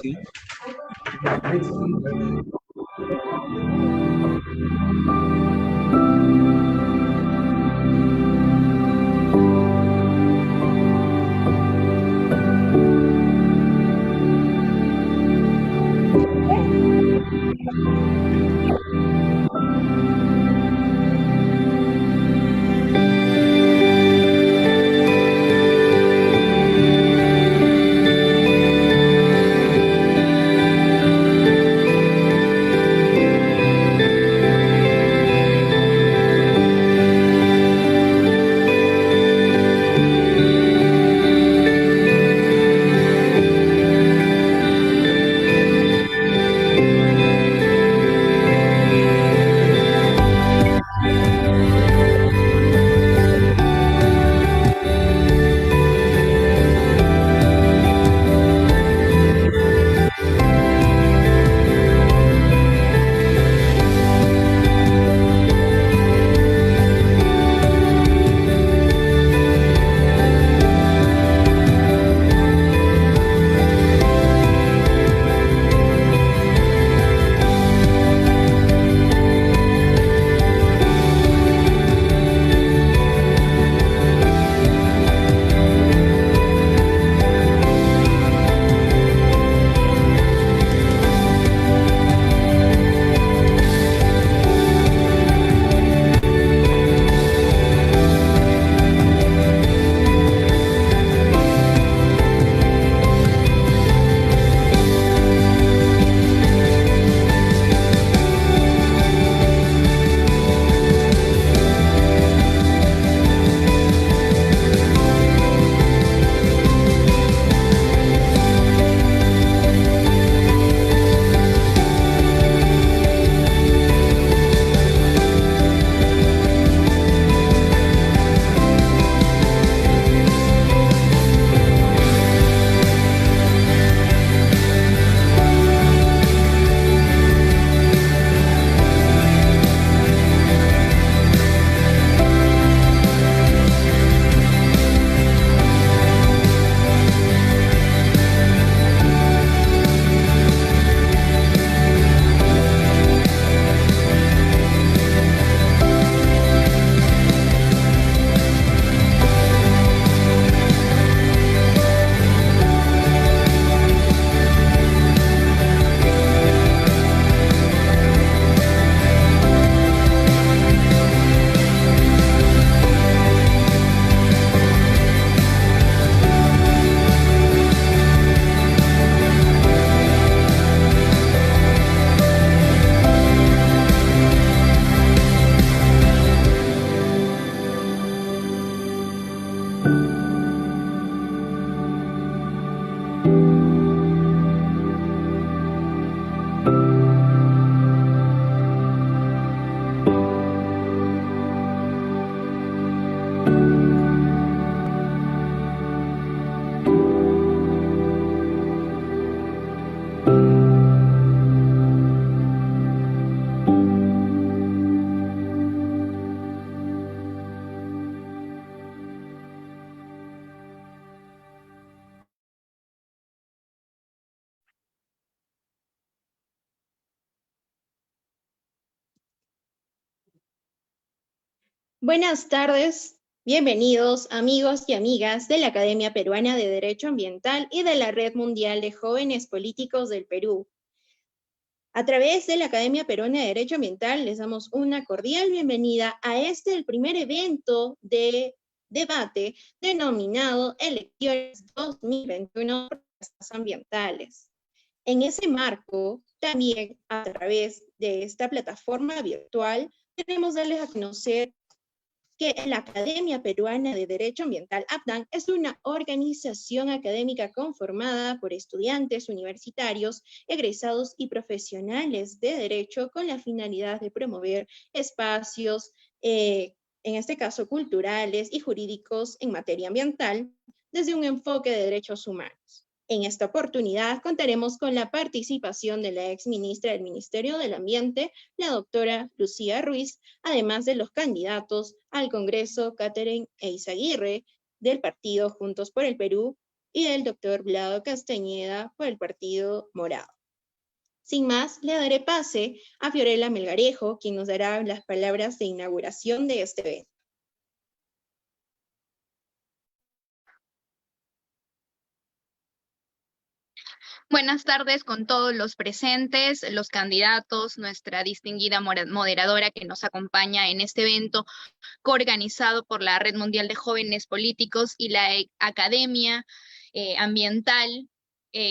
sí. Buenas tardes, bienvenidos amigos y amigas de la Academia Peruana de Derecho Ambiental y de la Red Mundial de Jóvenes Políticos del Perú. A través de la Academia Peruana de Derecho Ambiental les damos una cordial bienvenida a el primer evento de debate denominado Elecciones 2021 Protestas Ambientales. En ese marco, también a través de esta plataforma virtual, queremos darles a conocer que la Academia Peruana de Derecho Ambiental, APDAN, es una organización académica conformada por estudiantes universitarios, egresados y profesionales de derecho con la finalidad de promover espacios, en este caso culturales y jurídicos en materia ambiental, desde un enfoque de derechos humanos. En esta oportunidad contaremos con la participación de la exministra del Ministerio del Ambiente, la doctora Lucía Ruiz, además de los candidatos al Congreso, Catherine Eizaguirre, del partido Juntos por el Perú, y del doctor Vlado Castañeda por el Partido Morado. Sin más, le daré pase a Fiorella Melgarejo, quien nos dará las palabras de inauguración de este evento. Buenas tardes con todos los presentes, los candidatos, nuestra distinguida moderadora que nos acompaña en este evento coorganizado por la Red Mundial de Jóvenes Políticos y la Academia Ambiental.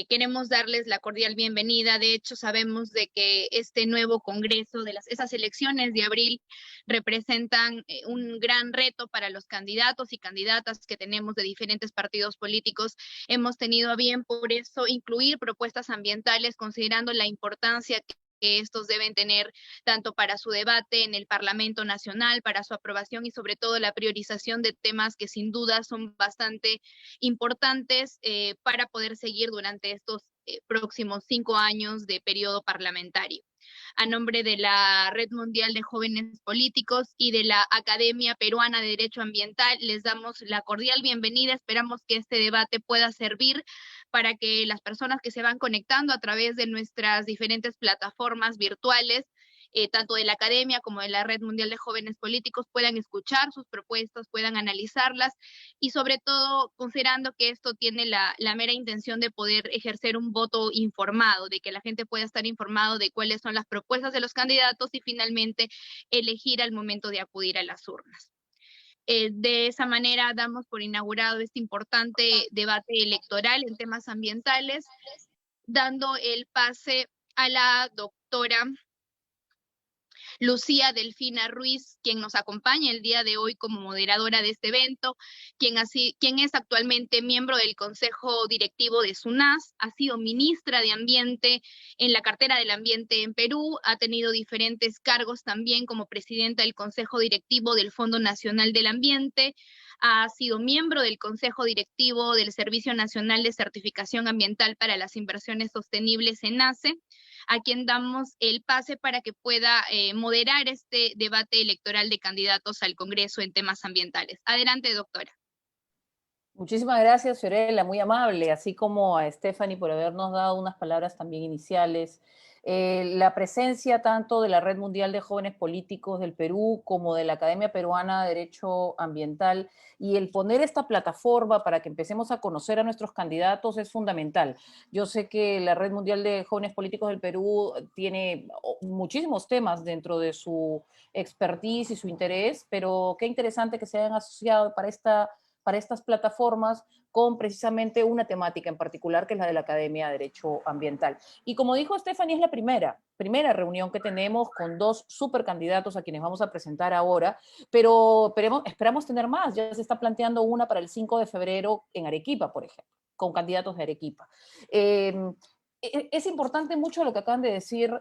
Queremos darles la cordial bienvenida. De hecho, sabemos de que este nuevo congreso, esas elecciones de abril, representan un gran reto para los candidatos y candidatas que tenemos de diferentes partidos políticos. Hemos tenido a bien por eso incluir propuestas ambientales, considerando la importancia que estos deben tener tanto para su debate en el Parlamento Nacional, para su aprobación y sobre todo la priorización de temas que sin duda son bastante importantes para poder seguir durante estos próximos 5 años de periodo parlamentario. A nombre de la Red Mundial de Jóvenes Políticos y de la Academia Peruana de Derecho Ambiental, les damos la cordial bienvenida. Esperamos que este debate pueda servir para que las personas que se van conectando a través de nuestras diferentes plataformas virtuales, tanto de la Academia como de la Red Mundial de Jóvenes Políticos, puedan escuchar sus propuestas, puedan analizarlas y sobre todo considerando que esto tiene la mera intención de poder ejercer un voto informado, de que la gente pueda estar informado de cuáles son las propuestas de los candidatos y finalmente elegir al momento de acudir a las urnas. De esa manera damos por inaugurado este importante debate electoral en temas ambientales, dando el pase a la doctora Lucía Delfina Ruiz, quien nos acompaña el día de hoy como moderadora de este evento, quien es actualmente miembro del Consejo Directivo de SUNAS, ha sido ministra de Ambiente en la cartera del Ambiente en Perú, ha tenido diferentes cargos también como presidenta del Consejo Directivo del Fondo Nacional del Ambiente, ha sido miembro del Consejo Directivo del Servicio Nacional de Certificación Ambiental para las Inversiones Sostenibles, SENACE, a quien damos el pase para que pueda moderar este debate electoral de candidatos al Congreso en temas ambientales. Adelante, doctora. Muchísimas gracias, Fiorella, muy amable, así como a Stephanie por habernos dado unas palabras también iniciales. La presencia tanto de la Red Mundial de Jóvenes Políticos del Perú como de la Academia Peruana de Derecho Ambiental y el poner esta plataforma para que empecemos a conocer a nuestros candidatos es fundamental. Yo sé que la Red Mundial de Jóvenes Políticos del Perú tiene muchísimos temas dentro de su expertise y su interés, pero qué interesante que se hayan asociado para estas plataformas con precisamente una temática en particular, que es la de la Academia de Derecho Ambiental. Y como dijo Stephanie, es la primera reunión que tenemos con dos supercandidatos a quienes vamos a presentar ahora, pero esperamos tener más. Ya se está planteando una para el 5 de febrero en Arequipa, por ejemplo, con candidatos de Arequipa. Es importante mucho lo que acaban de decir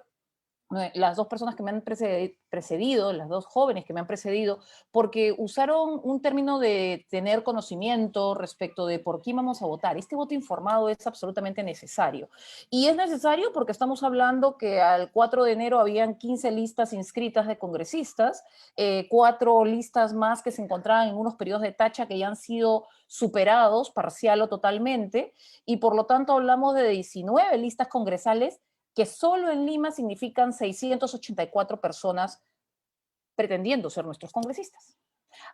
las dos personas que me han precedido, las dos jóvenes que me han precedido, porque usaron un término de tener conocimiento respecto de por quién vamos a votar. Este voto informado es absolutamente necesario. Y es necesario porque estamos hablando que al 4 de enero habían 15 listas inscritas de congresistas, 4 listas más que se encontraban en unos periodos de tacha que ya han sido superados parcial o totalmente, y por lo tanto hablamos de 19 listas congresales que solo en Lima significan 684 personas pretendiendo ser nuestros congresistas.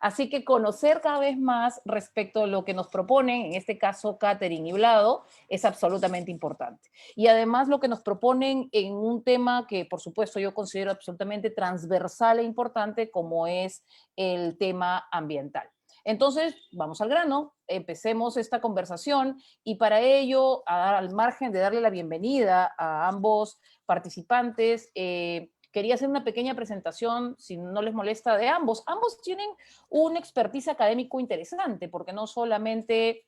Así que conocer cada vez más respecto a lo que nos proponen, en este caso Catherine y Vlado, es absolutamente importante. Y además lo que nos proponen en un tema que por supuesto yo considero absolutamente transversal e importante, como es el tema ambiental. Entonces, vamos al grano, empecemos esta conversación y para ello, al margen de darle la bienvenida a ambos participantes, quería hacer una pequeña presentación, si no les molesta, de ambos. Ambos tienen un expertise académico interesante, porque no solamente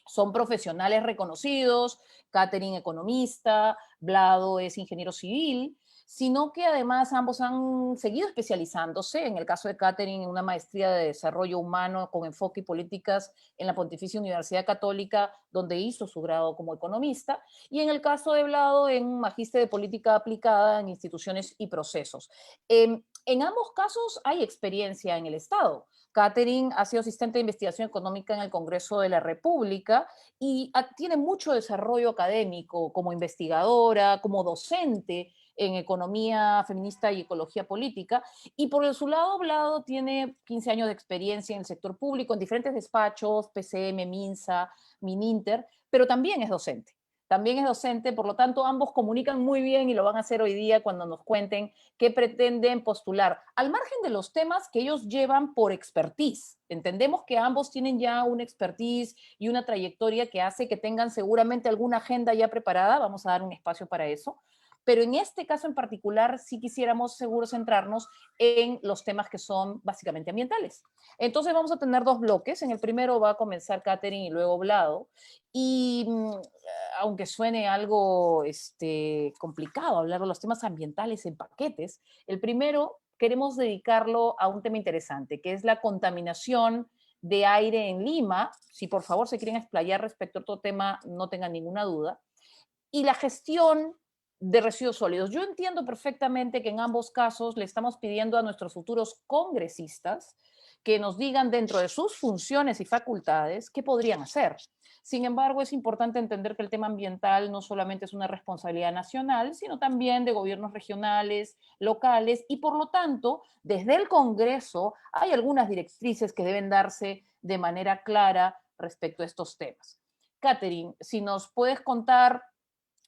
son profesionales reconocidos, Catherine economista, Vlado es ingeniero civil, sino que además ambos han seguido especializándose, en el caso de Catherine en una maestría de desarrollo humano con enfoque y políticas en la Pontificia Universidad Católica, donde hizo su grado como economista, y en el caso de Vlado en un magíster de política aplicada en instituciones y procesos. En ambos casos hay experiencia en el Estado. Catherine ha sido asistente de investigación económica en el Congreso de la República y tiene mucho desarrollo académico como investigadora, como docente en economía feminista y ecología política. Y por su lado, Vlado tiene 15 años de experiencia en el sector público, en diferentes despachos, PCM, MINSA, MININTER, pero también es docente. También es docente, por lo tanto, ambos comunican muy bien y lo van a hacer hoy día cuando nos cuenten qué pretenden postular, al margen de los temas que ellos llevan por expertise. Entendemos que ambos tienen ya una expertise y una trayectoria que hace que tengan seguramente alguna agenda ya preparada, vamos a dar un espacio para eso, pero en este caso en particular sí quisiéramos seguro centrarnos en los temas que son básicamente ambientales. Entonces vamos a tener dos bloques, en el primero va a comenzar Catherine y luego Vlado, y aunque suene algo complicado hablar de los temas ambientales en paquetes, el primero queremos dedicarlo a un tema interesante, que es la contaminación de aire en Lima. Si por favor se quieren explayar respecto a otro tema, no tengan ninguna duda. Y la gestión de residuos sólidos. Yo entiendo perfectamente que en ambos casos le estamos pidiendo a nuestros futuros congresistas que nos digan dentro de sus funciones y facultades qué podrían hacer. Sin embargo, es importante entender que el tema ambiental no solamente es una responsabilidad nacional, sino también de gobiernos regionales, locales, y por lo tanto, desde el Congreso hay algunas directrices que deben darse de manera clara respecto a estos temas. Catherine, si nos puedes contar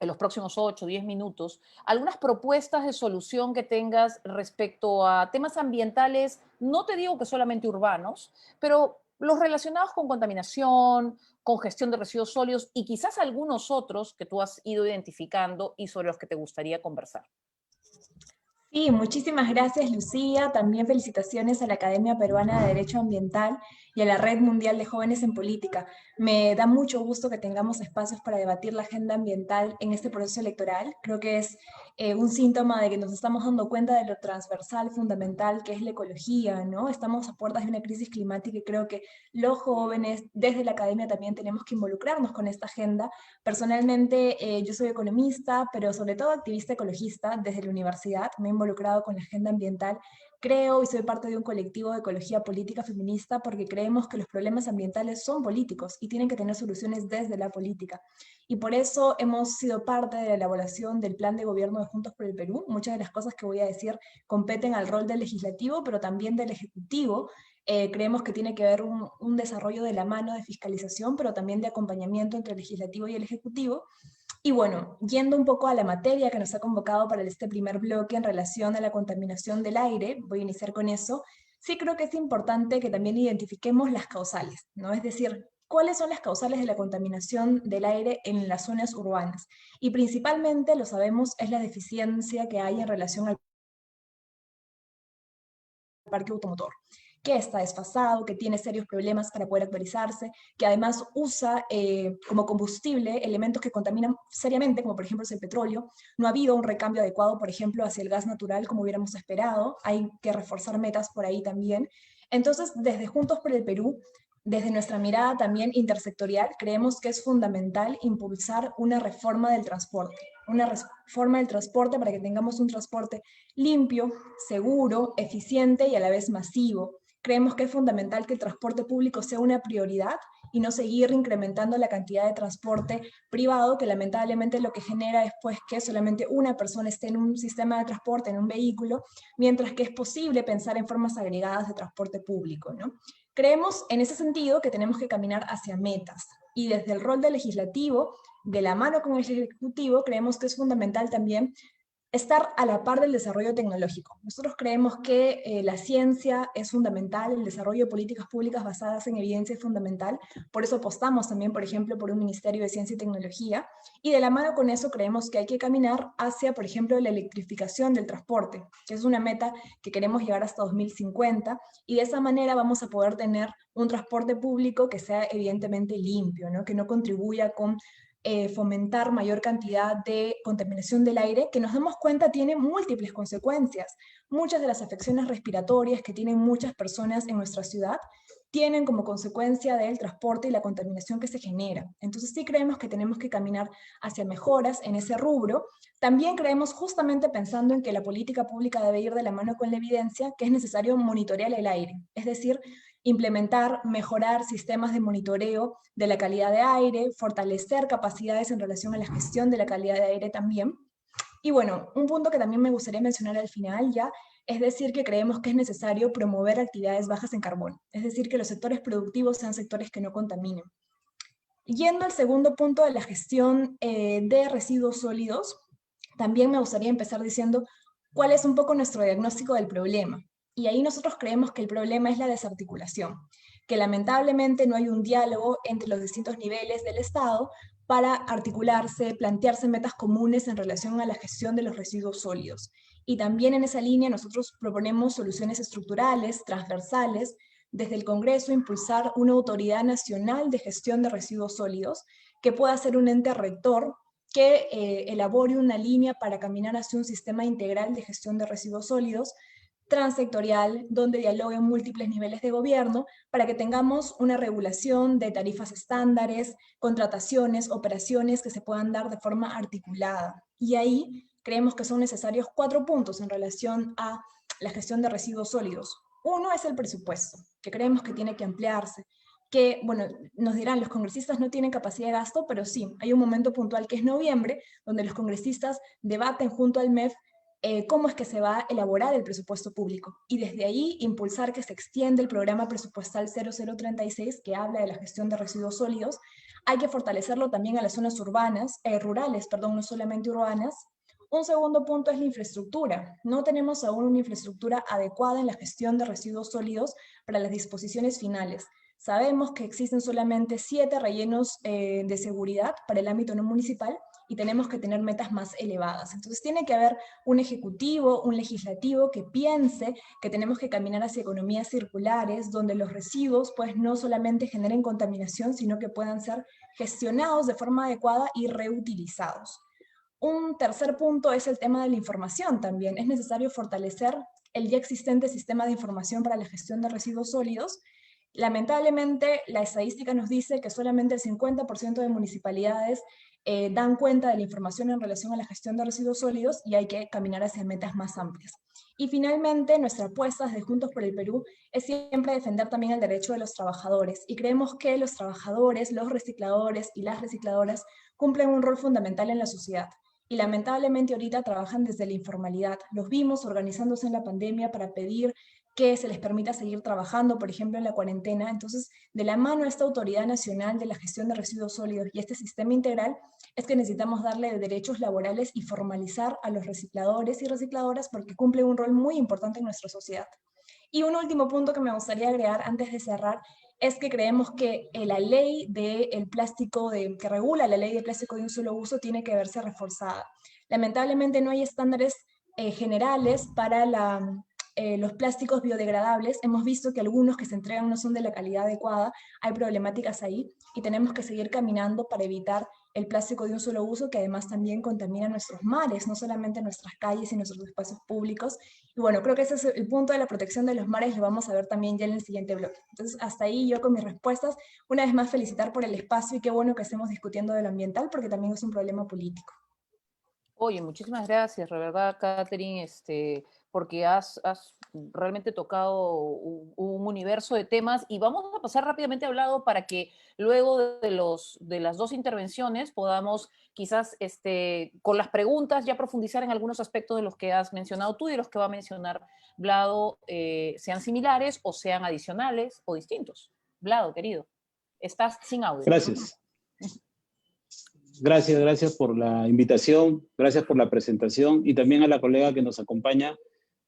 en los próximos 8 o 10 minutos, algunas propuestas de solución que tengas respecto a temas ambientales, no te digo que solamente urbanos, pero los relacionados con contaminación, con gestión de residuos sólidos y quizás algunos otros que tú has ido identificando y sobre los que te gustaría conversar. Sí, muchísimas gracias, Lucía. También felicitaciones a la Academia Peruana de Derecho Ambiental y a la Red Mundial de Jóvenes en Política. Me da mucho gusto que tengamos espacios para debatir la agenda ambiental en este proceso electoral. Creo que es un síntoma de que nos estamos dando cuenta de lo transversal, fundamental, que es la ecología, ¿no? Estamos a puertas de una crisis climática y creo que los jóvenes, desde la academia también tenemos que involucrarnos con esta agenda. Personalmente, yo soy economista, pero sobre todo activista ecologista desde la universidad. Me he involucrado con la agenda ambiental. Creo y soy parte de un colectivo de ecología política feminista porque creemos que los problemas ambientales son políticos y tienen que tener soluciones desde la política. Y por eso hemos sido parte de la elaboración del plan de gobierno de Juntos por el Perú. Muchas de las cosas que voy a decir competen al rol del legislativo, pero también del ejecutivo. Creemos que tiene que haber un desarrollo de la mano de fiscalización, pero también de acompañamiento entre el legislativo y el ejecutivo. Y bueno, yendo un poco a la materia que nos ha convocado para este primer bloque en relación a la contaminación del aire, voy a iniciar con eso. Sí creo que es importante que también identifiquemos las causales, ¿no? Es decir, ¿cuáles son las causales de la contaminación del aire en las zonas urbanas? Y principalmente, lo sabemos, es la deficiencia que hay en relación al parque automotor, que está desfasado, que tiene serios problemas para poder actualizarse, que además usa como combustible elementos que contaminan seriamente, como por ejemplo es el petróleo. No ha habido un recambio adecuado, por ejemplo, hacia el gas natural como hubiéramos esperado. Hay que reforzar metas por ahí también. Entonces, desde Juntos por el Perú, desde nuestra mirada también intersectorial, creemos que es fundamental impulsar una reforma del transporte para que tengamos un transporte limpio, seguro, eficiente y a la vez masivo. Creemos que es fundamental que el transporte público sea una prioridad y no seguir incrementando la cantidad de transporte privado, que lamentablemente lo que genera es pues, que solamente una persona esté en un sistema de transporte, en un vehículo, mientras que es posible pensar en formas agregadas de transporte público, ¿no? Creemos en ese sentido que tenemos que caminar hacia metas y desde el rol del legislativo, de la mano con el ejecutivo, creemos que es fundamental también estar a la par del desarrollo tecnológico. Nosotros creemos que la ciencia es fundamental, el desarrollo de políticas públicas basadas en evidencia es fundamental, por eso apostamos también, por ejemplo, por un Ministerio de Ciencia y Tecnología, y de la mano con eso creemos que hay que caminar hacia, por ejemplo, la electrificación del transporte, que es una meta que queremos llegar hasta 2050, y de esa manera vamos a poder tener un transporte público que sea evidentemente limpio, ¿no? Que no contribuya con fomentar mayor cantidad de contaminación del aire, que nos damos cuenta tiene múltiples consecuencias. Muchas de las afecciones respiratorias que tienen muchas personas en nuestra ciudad tienen como consecuencia del transporte y la contaminación que se genera. Entonces sí creemos que tenemos que caminar hacia mejoras en ese rubro. También creemos, justamente pensando en que la política pública debe ir de la mano con la evidencia, que es necesario monitorear el aire, es decir, implementar, mejorar sistemas de monitoreo de la calidad de aire, fortalecer capacidades en relación a la gestión de la calidad de aire también. Y bueno, un punto que también me gustaría mencionar al final ya, es decir, que creemos que es necesario promover actividades bajas en carbono, es decir, que los sectores productivos sean sectores que no contaminen. Yendo al segundo punto de la gestión de residuos sólidos, también me gustaría empezar diciendo cuál es un poco nuestro diagnóstico del problema. Y ahí nosotros creemos que el problema es la desarticulación, que lamentablemente no hay un diálogo entre los distintos niveles del Estado para articularse, plantearse metas comunes en relación a la gestión de los residuos sólidos. Y también en esa línea nosotros proponemos soluciones estructurales, transversales, desde el Congreso impulsar una autoridad nacional de gestión de residuos sólidos que pueda ser un ente rector que elabore una línea para caminar hacia un sistema integral de gestión de residuos sólidos, transsectorial, donde dialoguen múltiples niveles de gobierno, para que tengamos una regulación de tarifas estándares, contrataciones, operaciones que se puedan dar de forma articulada. Y ahí creemos que son necesarios 4 puntos en relación a la gestión de residuos sólidos. Uno es el presupuesto, que creemos que tiene que ampliarse, que, bueno, nos dirán, los congresistas no tienen capacidad de gasto, pero sí, hay un momento puntual que es noviembre, donde los congresistas debaten junto al MEF cómo es que se va a elaborar el presupuesto público. Y desde ahí impulsar que se extienda el programa presupuestal 0036, que habla de la gestión de residuos sólidos. Hay que fortalecerlo también a las zonas urbanas, rurales, perdón, no solamente urbanas. Un segundo punto es la infraestructura. No tenemos aún una infraestructura adecuada en la gestión de residuos sólidos para las disposiciones finales. Sabemos que existen solamente 7 rellenos de seguridad para el ámbito no municipal y tenemos que tener metas más elevadas. Entonces tiene que haber un ejecutivo, un legislativo que piense que tenemos que caminar hacia economías circulares, donde los residuos pues no solamente generen contaminación, sino que puedan ser gestionados de forma adecuada y reutilizados. Un tercer punto es el tema de la información también. Es necesario fortalecer el ya existente sistema de información para la gestión de residuos sólidos. Lamentablemente, la estadística nos dice que solamente el 50% de municipalidades dan cuenta de la información en relación a la gestión de residuos sólidos y hay que caminar hacia metas más amplias. Y finalmente, nuestra apuesta desde Juntos por el Perú es siempre defender también el derecho de los trabajadores y creemos que los trabajadores, los recicladores y las recicladoras cumplen un rol fundamental en la sociedad. Y lamentablemente ahorita trabajan desde la informalidad. Los vimos organizándose en la pandemia para pedir que se les permita seguir trabajando, por ejemplo, en la cuarentena. Entonces, de la mano a esta Autoridad Nacional de la Gestión de Residuos Sólidos y este sistema integral, es que necesitamos darle derechos laborales y formalizar a los recicladores y recicladoras porque cumplen un rol muy importante en nuestra sociedad. Y un último punto que me gustaría agregar antes de cerrar es que creemos que la ley del plástico, que regula la ley de plástico de un solo uso, tiene que verse reforzada. Lamentablemente no hay estándares generales para los plásticos biodegradables. Hemos visto que algunos que se entregan no son de la calidad adecuada, hay problemáticas ahí y tenemos que seguir caminando para evitar el plástico de un solo uso, que además también contamina nuestros mares, no solamente nuestras calles y nuestros espacios públicos. Y bueno, creo que ese es el punto de la protección de los mares, lo vamos a ver también ya en el siguiente bloque. Entonces, hasta ahí yo con mis respuestas. Una vez más, felicitar por el espacio y qué bueno que estemos discutiendo de lo ambiental, porque también es un problema político. Oye, muchísimas gracias, la verdad, Catherine, porque has realmente tocado un universo de temas y vamos a pasar rápidamente al lado para que luego de las 2 intervenciones podamos quizás con las preguntas ya profundizar en algunos aspectos de los que has mencionado tú y de los que va a mencionar Vlado, sean similares o sean adicionales o distintos. Vlado, querido, estás sin audio. Gracias. Gracias por la invitación, gracias por la presentación y también a la colega que nos acompaña.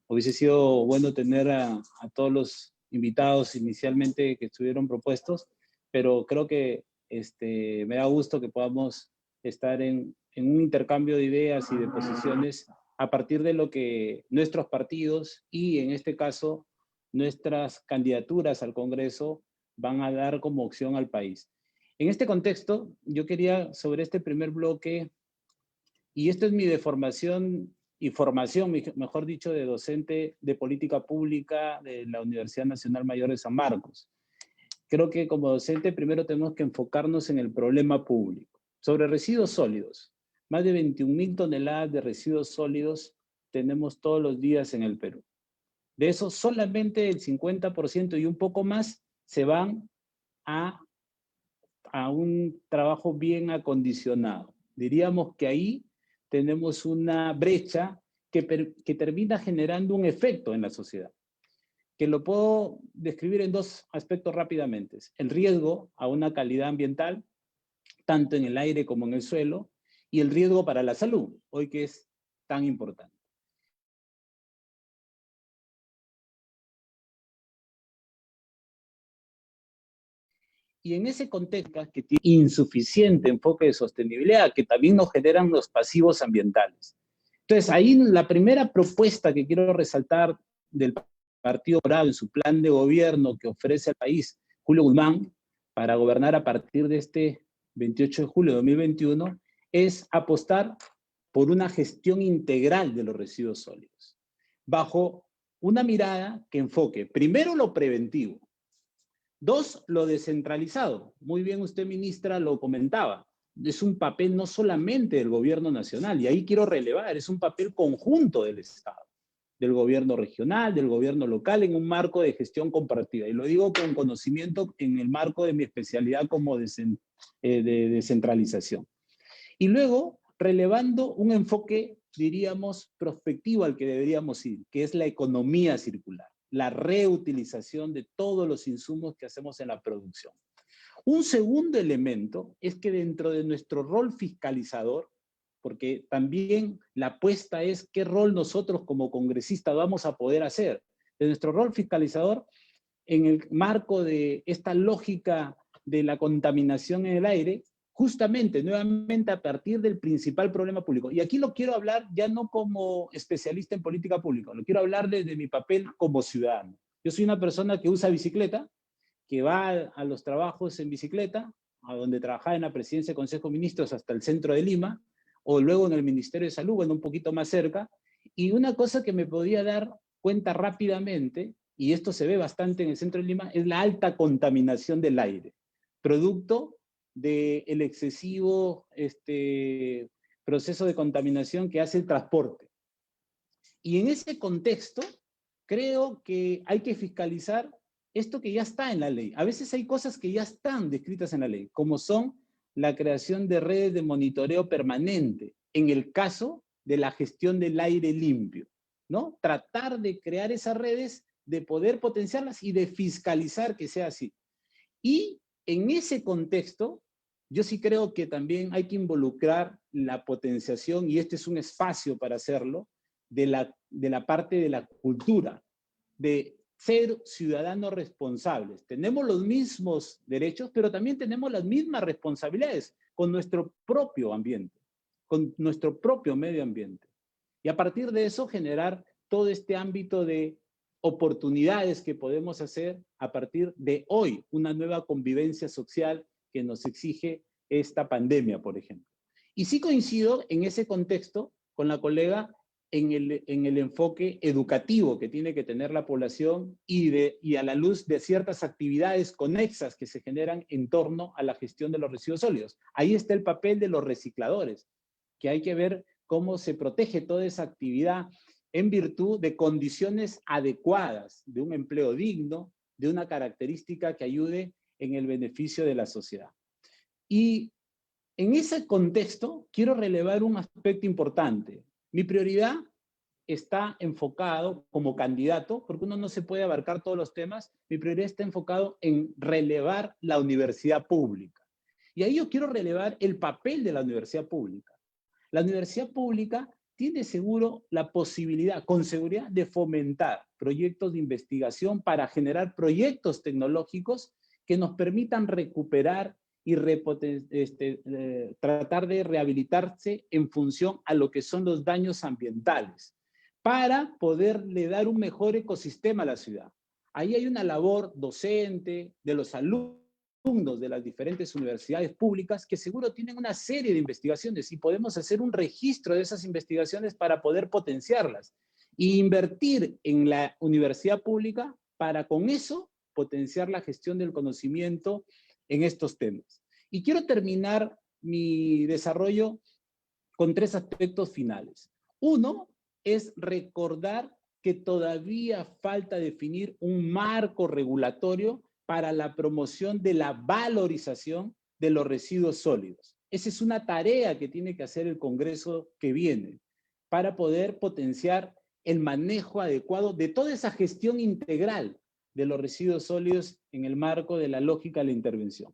Hubiese sido bueno tener a todos los invitados inicialmente que estuvieron propuestos, pero creo que me da gusto que podamos estar en un intercambio de ideas y de posiciones a partir de lo que nuestros partidos y en este caso nuestras candidaturas al Congreso van a dar como opción al país. En este contexto, yo quería sobre este primer bloque, y esto es mi deformación y formación, mejor dicho, de docente de política pública de la Universidad Nacional Mayor de San Marcos. Creo que como docente primero tenemos que enfocarnos en el problema público. Sobre residuos sólidos, más de 21.000 toneladas de residuos sólidos tenemos todos los días en el Perú. De eso solamente el 50% y un poco más se van a un trabajo bien acondicionado. Diríamos que ahí tenemos una brecha que termina generando un efecto en la sociedad, que lo puedo describir en dos aspectos rápidamente. El riesgo a una calidad ambiental, tanto en el aire como en el suelo, y el riesgo para la salud, hoy que es tan importante. Y en ese contexto que tiene insuficiente enfoque de sostenibilidad, que también nos generan los pasivos ambientales. Entonces, ahí la primera propuesta que quiero resaltar del Partido Morado en su plan de gobierno que ofrece al país Julio Guzmán para gobernar a partir de este 28 de julio de 2021 es apostar por una gestión integral de los residuos sólidos, bajo una mirada que enfoque primero lo preventivo. Dos, lo descentralizado. Muy bien usted, ministra, lo comentaba. Es un papel no solamente del gobierno nacional, y ahí quiero relevar, es un papel conjunto del Estado, del gobierno regional, del gobierno local, en un marco de gestión compartida. Y lo digo con conocimiento en el marco de mi especialidad como de descentralización. Y luego, relevando un enfoque, diríamos, prospectivo al que deberíamos ir, que es la economía circular, la reutilización de todos los insumos que hacemos en la producción. Un segundo elemento es que dentro de nuestro rol fiscalizador, porque también la apuesta es qué rol nosotros como congresistas vamos a poder hacer, de nuestro rol fiscalizador en el marco de esta lógica de la contaminación en el aire, justamente, nuevamente, a partir del principal problema público. Y aquí lo quiero hablar ya no como especialista en política pública, lo quiero hablar desde mi papel como ciudadano. Yo soy una persona que usa bicicleta, que va a los trabajos en bicicleta, a donde trabajaba en la presidencia del Consejo de Ministros hasta el centro de Lima, o luego en el Ministerio de Salud, bueno, un poquito más cerca. Y una cosa que me podía dar cuenta rápidamente, y esto se ve bastante en el centro de Lima, es la alta contaminación del aire, producto del excesivo proceso de contaminación que hace el transporte. Y en ese contexto, creo que hay que fiscalizar esto que ya está en la ley. A veces hay cosas que ya están descritas en la ley, como son la creación de redes de monitoreo permanente, en el caso de la gestión del aire limpio, ¿no? Tratar de crear esas redes, de poder potenciarlas y de fiscalizar que sea así. Y en ese contexto, yo sí creo que también hay que involucrar la potenciación, y este es un espacio para hacerlo, de la parte de la cultura, de ser ciudadanos responsables. Tenemos los mismos derechos, pero también tenemos las mismas responsabilidades con nuestro propio ambiente, con nuestro propio medio ambiente. Y a partir de eso generar todo este ámbito de oportunidades que podemos hacer a partir de hoy, una nueva convivencia social que nos exige esta pandemia, por ejemplo. Y sí coincido en ese contexto con la colega en el enfoque educativo que tiene que tener la población y a la luz de ciertas actividades conexas que se generan en torno a la gestión de los residuos sólidos. Ahí está el papel de los recicladores, que hay que ver cómo se protege toda esa actividad en virtud de condiciones adecuadas, de un empleo digno, de una característica que ayude en el beneficio de la sociedad. Y en ese contexto quiero relevar un aspecto importante. Mi prioridad está enfocado como candidato, porque uno no se puede abarcar todos los temas, mi prioridad está enfocado en relevar la universidad pública. Y ahí yo quiero relevar el papel de la universidad pública. La universidad pública tiene seguro la posibilidad, con seguridad, de fomentar proyectos de investigación para generar proyectos tecnológicos que nos permitan recuperar y tratar de rehabilitarse en función a lo que son los daños ambientales, para poderle dar un mejor ecosistema a la ciudad. Ahí hay una labor docente de los alumnos de las diferentes universidades públicas que seguro tienen una serie de investigaciones y podemos hacer un registro de esas investigaciones para poder potenciarlas e invertir en la universidad pública para con eso potenciar la gestión del conocimiento en estos temas. Y quiero terminar mi desarrollo con 3 aspectos finales. Uno es recordar que todavía falta definir un marco regulatorio para la promoción de la valorización de los residuos sólidos. Esa es una tarea que tiene que hacer el Congreso que viene para poder potenciar el manejo adecuado de toda esa gestión integral de los residuos sólidos en el marco de la lógica de la intervención.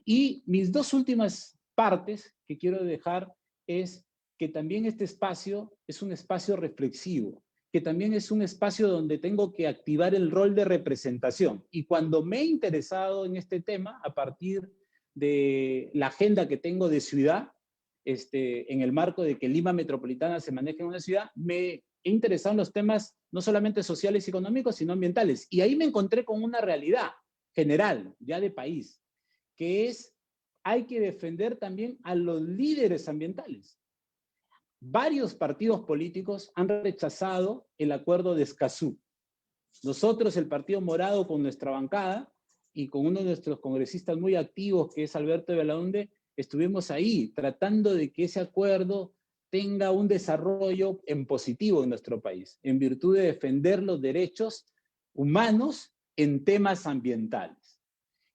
Y mis 2 últimas partes que quiero dejar es que también este espacio es un espacio reflexivo, que también es un espacio donde tengo que activar el rol de representación. Y cuando me he interesado en este tema, a partir de la agenda que tengo de ciudad, en el marco de que Lima Metropolitana se maneje en una ciudad, me he interesado en los temas no solamente sociales y económicos, sino ambientales. Y ahí me encontré con una realidad general, ya de país, que es, hay que defender también a los líderes ambientales. Varios partidos políticos han rechazado el acuerdo de Escazú. Nosotros, el Partido Morado, con nuestra bancada y con uno de nuestros congresistas muy activos, que es Alberto de Belaunde, estuvimos ahí tratando de que ese acuerdo tenga un desarrollo en positivo en nuestro país, en virtud de defender los derechos humanos en temas ambientales.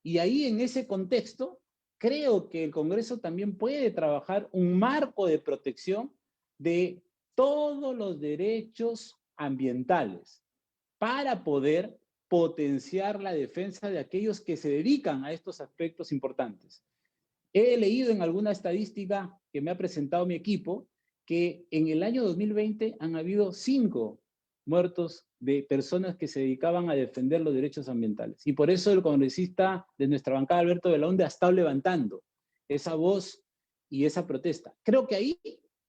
Y ahí, en ese contexto, creo que el Congreso también puede trabajar un marco de protección de todos los derechos ambientales para poder potenciar la defensa de aquellos que se dedican a estos aspectos importantes. He leído en alguna estadística que me ha presentado mi equipo que en el año 2020 han habido 5 muertos de personas que se dedicaban a defender los derechos ambientales. Y por eso el congresista de nuestra bancada, Alberto Belaunde, ha estado levantando esa voz y esa protesta. Creo que ahí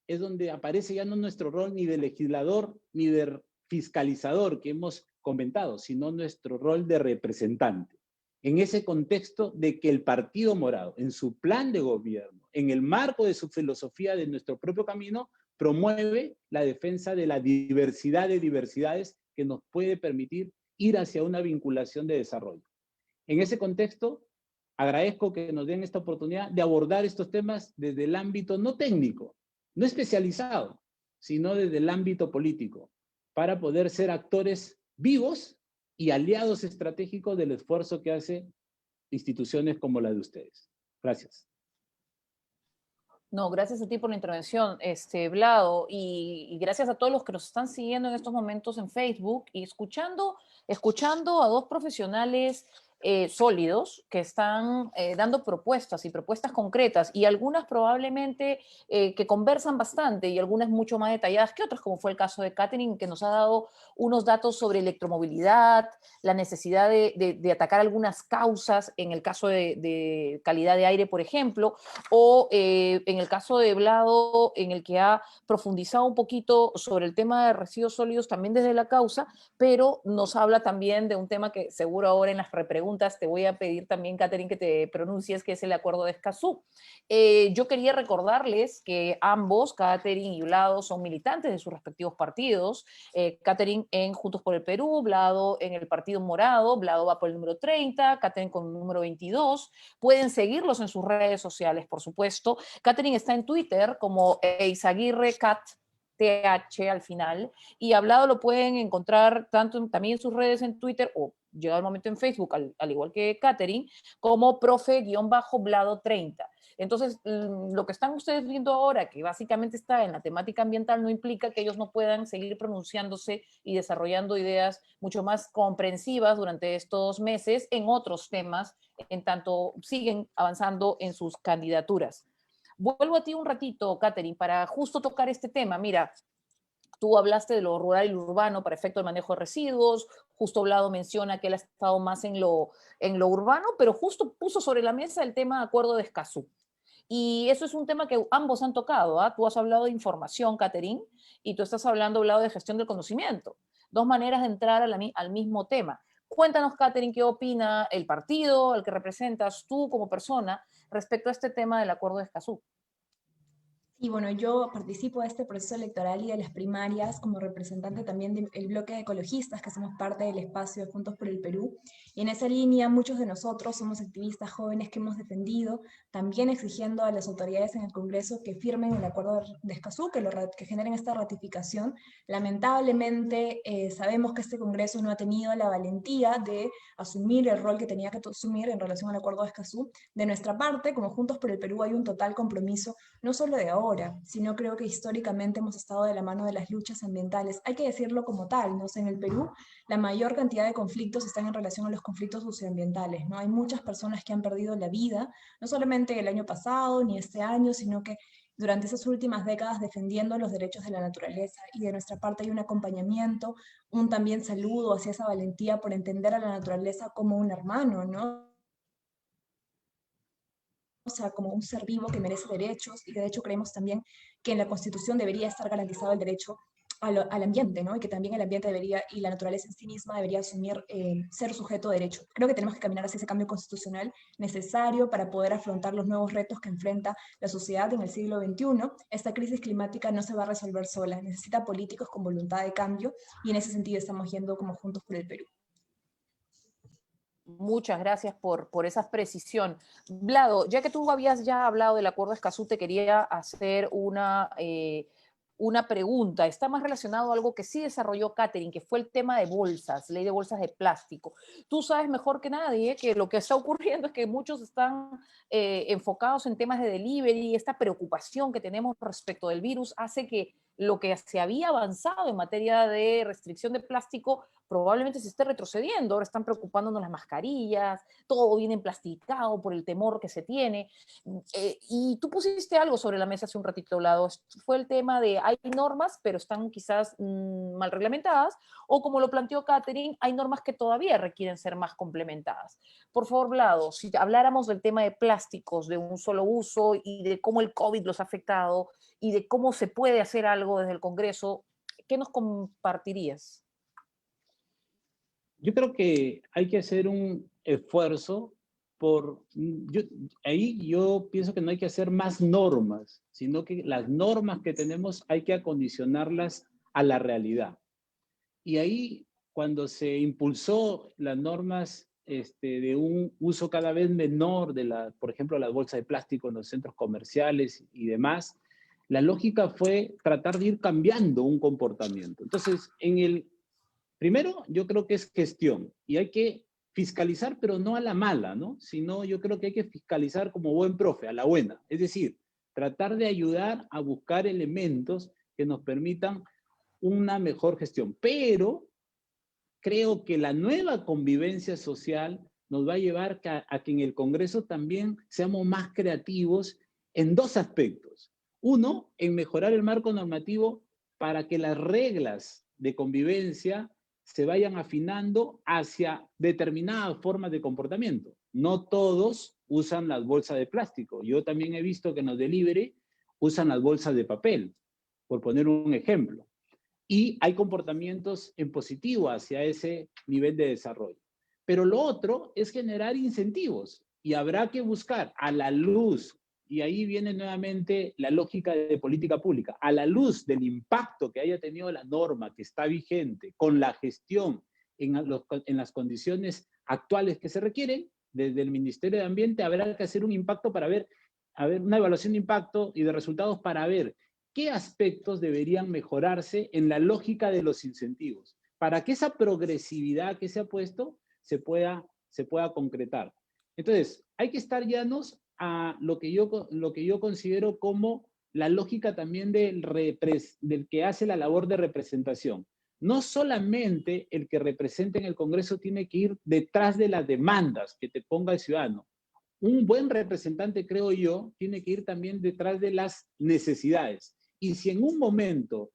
es donde aparece ya no nuestro rol ni de legislador ni de fiscalizador que hemos comentado, sino nuestro rol de representante. En ese contexto de que el Partido Morado, en su plan de gobierno, en el marco de su filosofía de nuestro propio camino, promueve la defensa de la diversidad de diversidades que nos puede permitir ir hacia una vinculación de desarrollo. En ese contexto, agradezco que nos den esta oportunidad de abordar estos temas desde el ámbito no técnico, no especializado, sino desde el ámbito político, para poder ser actores vivos y aliados estratégicos del esfuerzo que hacen instituciones como la de ustedes. Gracias. No, gracias a ti por la intervención, Vlado, y gracias a todos los que nos están siguiendo en estos momentos en Facebook y escuchando a 2 profesionales sólidos que están dando propuestas y propuestas concretas y algunas probablemente que conversan bastante y algunas mucho más detalladas que otras, como fue el caso de Catherine, que nos ha dado unos datos sobre electromovilidad, la necesidad de atacar algunas causas en el caso de calidad de aire, por ejemplo, o en el caso de Vlado, en el que ha profundizado un poquito sobre el tema de residuos sólidos también desde la causa, pero nos habla también de un tema que seguro ahora en las repreguntas te voy a pedir también, Catherine, que te pronuncies, que es el acuerdo de Escazú. Yo quería recordarles que ambos, Catherine y Vlado, son militantes de sus respectivos partidos. Catherine en Juntos por el Perú, Vlado en el Partido Morado, Vlado va por el número 30, Catherine con el número 22. Pueden seguirlos en sus redes sociales, por supuesto. Catherine está en Twitter como eizaguirrecat, TH al final, y Hablado lo pueden encontrar también en sus redes en Twitter o llegado el momento en Facebook, al igual que Catherine, como profe-Vlado30. Entonces, lo que están ustedes viendo ahora, que básicamente está en la temática ambiental, no implica que ellos no puedan seguir pronunciándose y desarrollando ideas mucho más comprensivas durante estos meses en otros temas, en tanto siguen avanzando en sus candidaturas. Vuelvo a ti un ratito, Catherine, para justo tocar este tema. Mira, tú hablaste de lo rural y lo urbano para efecto del manejo de residuos, justo Vlado menciona que él ha estado más en lo urbano, pero justo puso sobre la mesa el tema de acuerdo de Escazú. Y eso es un tema que ambos han tocado, ¿eh? Tú has hablado de información, Catherine, y tú estás hablando de gestión del conocimiento. 2 maneras de entrar al mismo tema. Cuéntanos, Catherine, qué opina el partido, al que representas tú como persona, respecto a este tema del acuerdo de Escazú. Y bueno, yo participo de este proceso electoral y de las primarias como representante también del bloque de ecologistas, que hacemos parte del espacio de Juntos por el Perú. Y en esa línea, muchos de nosotros somos activistas jóvenes que hemos defendido, también exigiendo a las autoridades en el Congreso que firmen el acuerdo de Escazú, que generen esta ratificación. Lamentablemente, sabemos que este Congreso no ha tenido la valentía de asumir el rol que tenía que asumir en relación al acuerdo de Escazú. De nuestra parte, como Juntos por el Perú, hay un total compromiso, no solo de ahora, sino creo que históricamente hemos estado de la mano de las luchas ambientales. Hay que decirlo como tal, ¿no? O sea, en el Perú la mayor cantidad de conflictos están en relación a los conflictos socioambientales, ¿no? Hay muchas personas que han perdido la vida, no solamente el año pasado ni este año, sino que durante esas últimas décadas defendiendo los derechos de la naturaleza, y de nuestra parte hay un acompañamiento, un también saludo hacia esa valentía por entender a la naturaleza como un hermano, ¿no? O sea, como un ser vivo que merece derechos, y de hecho creemos también que en la Constitución debería estar garantizado el derecho al ambiente, ¿no? Y que también el ambiente debería, y la naturaleza en sí misma debería asumir ser sujeto de derecho. Creo que tenemos que caminar hacia ese cambio constitucional necesario para poder afrontar los nuevos retos que enfrenta la sociedad en el siglo XXI. Esta crisis climática no se va a resolver sola, necesita políticos con voluntad de cambio, y en ese sentido estamos yendo como Juntos por el Perú. Muchas gracias por esa precisión. Vlado, ya que tú habías ya hablado del acuerdo de Escazú, te quería hacer una pregunta. Está más relacionado a algo que sí desarrolló Catherine, que fue el tema de bolsas, ley de bolsas de plástico. Tú sabes mejor que nadie que lo que está ocurriendo es que muchos están enfocados en temas de delivery, y esta preocupación que tenemos respecto del virus hace que lo que se había avanzado en materia de restricción de plástico probablemente se esté retrocediendo. Ahora están preocupándonos las mascarillas, todo viene emplasticado por el temor que se tiene. Y tú pusiste algo sobre la mesa hace un ratito, Vlado. Fue el tema de hay normas, pero están quizás mal reglamentadas, o como lo planteó Catherine, hay normas que todavía requieren ser más complementadas. Por favor, Vlado, si habláramos del tema de plásticos de un solo uso y de cómo el COVID los ha afectado y de cómo se puede hacer algo desde el Congreso, ¿qué nos compartirías? Yo creo que hay que hacer un esfuerzo ahí yo pienso que no hay que hacer más normas, sino que las normas que tenemos hay que acondicionarlas a la realidad. Y ahí, cuando se impulsó las normas de un uso cada vez menor de por ejemplo, las bolsas de plástico en los centros comerciales y demás, la lógica fue tratar de ir cambiando un comportamiento. Entonces, primero, yo creo que es gestión y hay que fiscalizar, pero no a la mala, ¿no? Sino yo creo que hay que fiscalizar como buen profe, a la buena. Es decir, tratar de ayudar a buscar elementos que nos permitan una mejor gestión. Pero creo que la nueva convivencia social nos va a llevar a que en el Congreso también seamos más creativos en dos aspectos. Uno, en mejorar el marco normativo para que las reglas de convivencia se vayan afinando hacia determinadas formas de comportamiento. No todos usan las bolsas de plástico. Yo también he visto que en los delivery usan las bolsas de papel, por poner un ejemplo. Y hay comportamientos en positivo hacia ese nivel de desarrollo. Pero lo otro es generar incentivos y habrá que buscar a la luz, y ahí viene nuevamente la lógica de política pública, a la luz del impacto que haya tenido la norma que está vigente con la gestión en las condiciones actuales que se requieren, desde el Ministerio de Ambiente habrá que hacer un impacto para ver una evaluación de impacto y de resultados para ver qué aspectos deberían mejorarse en la lógica de los incentivos, para que esa progresividad que se ha puesto se pueda concretar. Entonces, hay que estar llanos a lo que yo considero como la lógica también del que hace la labor de representación. No solamente el que representa en el Congreso tiene que ir detrás de las demandas que te ponga el ciudadano. Un buen representante, creo yo, tiene que ir también detrás de las necesidades. Y si en un momento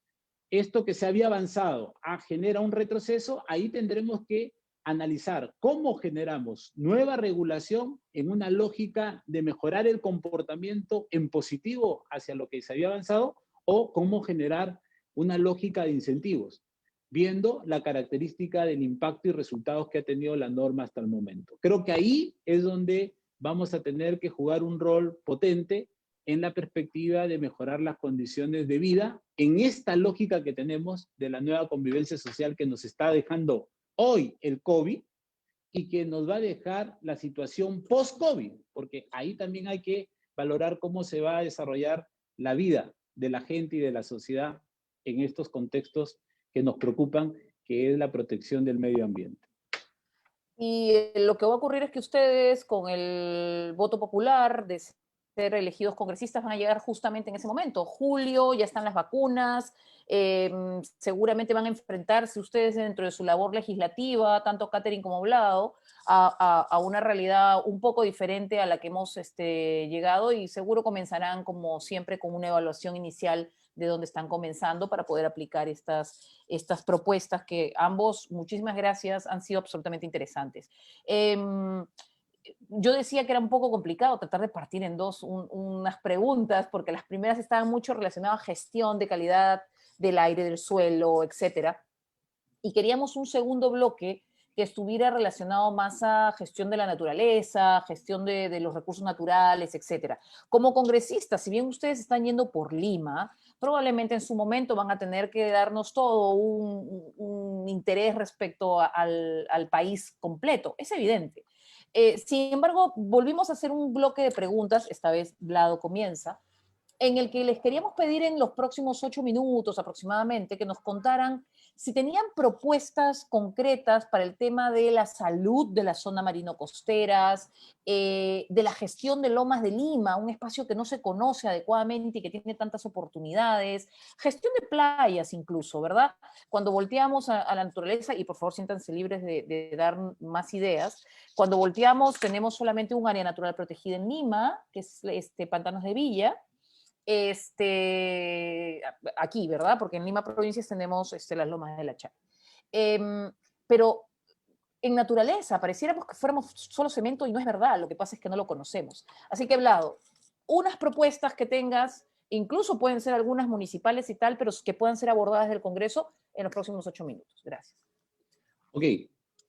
esto que se había avanzado genera un retroceso, ahí tendremos que analizar cómo generamos nueva regulación en una lógica de mejorar el comportamiento en positivo hacia lo que se había avanzado, o cómo generar una lógica de incentivos, viendo la característica del impacto y resultados que ha tenido la norma hasta el momento. Creo que ahí es donde vamos a tener que jugar un rol potente en la perspectiva de mejorar las condiciones de vida en esta lógica que tenemos de la nueva convivencia social que nos está dejando hoy el COVID y que nos va a dejar la situación post-COVID, porque ahí también hay que valorar cómo se va a desarrollar la vida de la gente y de la sociedad en estos contextos que nos preocupan, que es la protección del medio ambiente. Y lo que va a ocurrir es que ustedes, con el voto popular de ser elegidos congresistas, van a llegar justamente en ese momento. Julio, ya están las vacunas, seguramente van a enfrentarse ustedes dentro de su labor legislativa, tanto Catherine como Vlado, a una realidad un poco diferente a la que hemos llegado, y seguro comenzarán, como siempre, con una evaluación inicial de dónde están comenzando para poder aplicar estas propuestas que ambos, muchísimas gracias, han sido absolutamente interesantes. Yo decía que era un poco complicado tratar de partir en dos unas preguntas, porque las primeras estaban mucho relacionadas a gestión de calidad del aire, del suelo, etcétera. Y queríamos un segundo bloque que estuviera relacionado más a gestión de la naturaleza, gestión de los recursos naturales, etcétera. Como congresistas, si bien ustedes están yendo por Lima, probablemente en su momento van a tener que darnos todo un interés respecto al país completo. Es evidente. Sin embargo, volvimos a hacer un bloque de preguntas, esta vez Vlado comienza, en el que les queríamos pedir en los próximos 8 minutos aproximadamente que nos contaran si tenían propuestas concretas para el tema de la salud de la zona marino-costeras, de la gestión de Lomas de Lima, un espacio que no se conoce adecuadamente y que tiene tantas oportunidades, gestión de playas incluso, ¿verdad? Cuando volteamos a la naturaleza, y por favor siéntanse libres de dar más ideas, cuando volteamos tenemos solamente un área natural protegida en Lima, que es Pantanos de Villa, aquí, ¿verdad? Porque en Lima provincias tenemos las Lomas de la Chala. Pero en naturaleza pareciéramos que fuéramos solo cemento y no es verdad, lo que pasa es que no lo conocemos. Así que, Vlado, unas propuestas que tengas, incluso pueden ser algunas municipales y tal, pero que puedan ser abordadas del Congreso en los próximos 8 minutos. Gracias. Ok,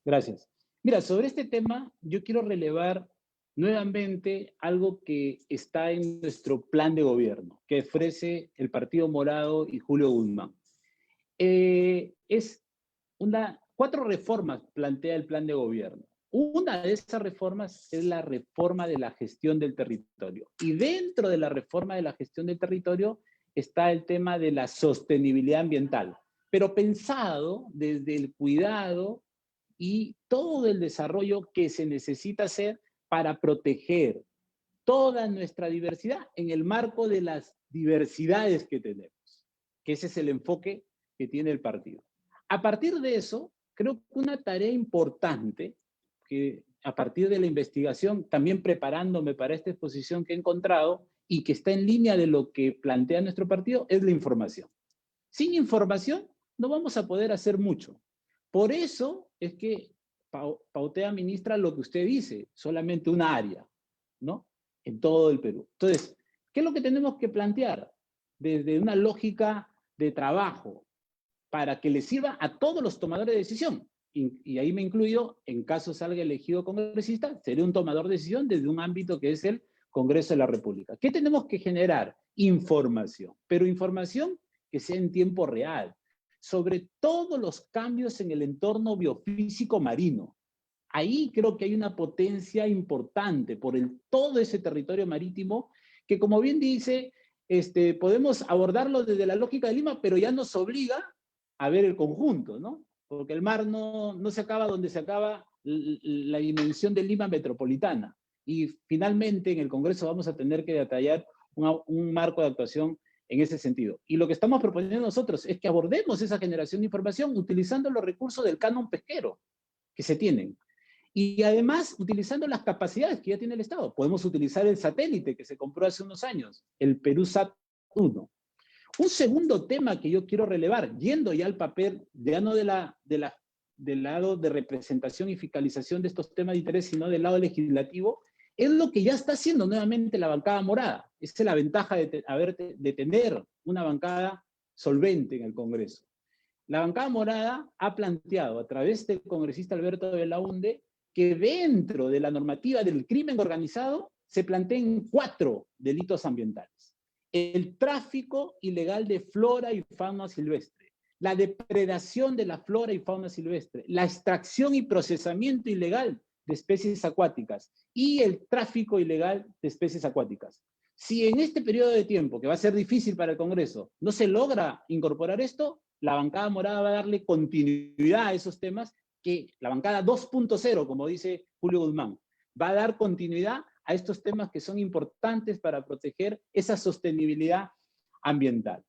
gracias. Mira, sobre este tema yo quiero relevar nuevamente algo que está en nuestro plan de gobierno, que ofrece el Partido Morado y Julio Guzmán. Es 4 reformas plantea el plan de gobierno. Una de esas reformas es la reforma de la gestión del territorio. Y dentro de la reforma de la gestión del territorio está el tema de la sostenibilidad ambiental, pero pensado desde el cuidado y todo el desarrollo que se necesita hacer para proteger toda nuestra diversidad en el marco de las diversidades que tenemos, que ese es el enfoque que tiene el partido. A partir de eso, creo que una tarea importante, que a partir de la investigación, también preparándome para esta exposición que he encontrado y que está en línea de lo que plantea nuestro partido, es la información. Sin información no vamos a poder hacer mucho. Por eso es que Pautea ministra lo que usted dice, solamente una área, ¿no? En todo el Perú. Entonces, ¿qué es lo que tenemos que plantear? Desde una lógica de trabajo, para que le sirva a todos los tomadores de decisión. Y ahí me incluyo, en caso salga elegido congresista, seré un tomador de decisión desde un ámbito que es el Congreso de la República. ¿Qué tenemos que generar? Información, pero información que sea en tiempo real, sobre todos los cambios en el entorno biofísico marino. Ahí creo que hay una potencia importante por todo ese territorio marítimo que, como bien dice, podemos abordarlo desde la lógica de Lima, pero ya nos obliga a ver el conjunto, ¿no? Porque el mar no se acaba donde se acaba la dimensión de Lima metropolitana. Y finalmente en el Congreso vamos a tener que detallar un marco de actuación en ese sentido. Y lo que estamos proponiendo nosotros es que abordemos esa generación de información utilizando los recursos del canon pesquero que se tienen. Y además utilizando las capacidades que ya tiene el Estado. Podemos utilizar el satélite que se compró hace unos años, el PeruSat 1. Un segundo tema que yo quiero relevar, yendo ya al papel, ya no del lado de representación y fiscalización de estos temas de interés, sino del lado legislativo, es lo que ya está haciendo nuevamente la bancada morada. Esa es la ventaja de tener una bancada solvente en el Congreso. La bancada morada ha planteado a través del congresista Alberto Belaunde que dentro de la normativa del crimen organizado se plantean 4 delitos ambientales. El tráfico ilegal de flora y fauna silvestre, la depredación de la flora y fauna silvestre, la extracción y procesamiento ilegal de especies acuáticas y el tráfico ilegal de especies acuáticas. Si en este periodo de tiempo, que va a ser difícil para el Congreso, no se logra incorporar esto, la bancada morada va a darle continuidad a esos temas, que la bancada 2.0, como dice Julio Guzmán, va a dar continuidad a estos temas que son importantes para proteger esa sostenibilidad ambiental.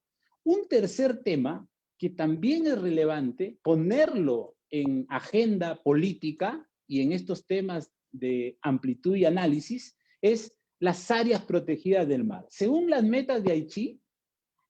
Un tercer tema que también es relevante ponerlo en agenda política y en estos temas de amplitud y análisis es las áreas protegidas del mar. Según las metas de Aichi,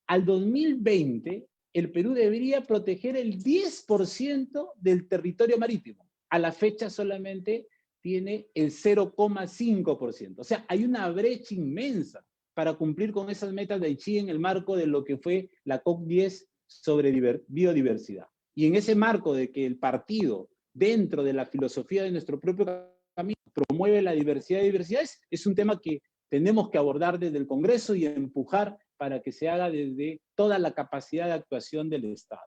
al 2020 el Perú debería proteger el 10% del territorio marítimo. A la fecha solamente tiene el 0,5%. O sea, hay una brecha inmensa para cumplir con esas metas de Aichi en el marco de lo que fue la COP10 sobre biodiversidad. Y en ese marco de que el partido, dentro de la filosofía de nuestro propio camino, promueve la diversidad de diversidades, es un tema que tenemos que abordar desde el Congreso y empujar para que se haga desde toda la capacidad de actuación del Estado.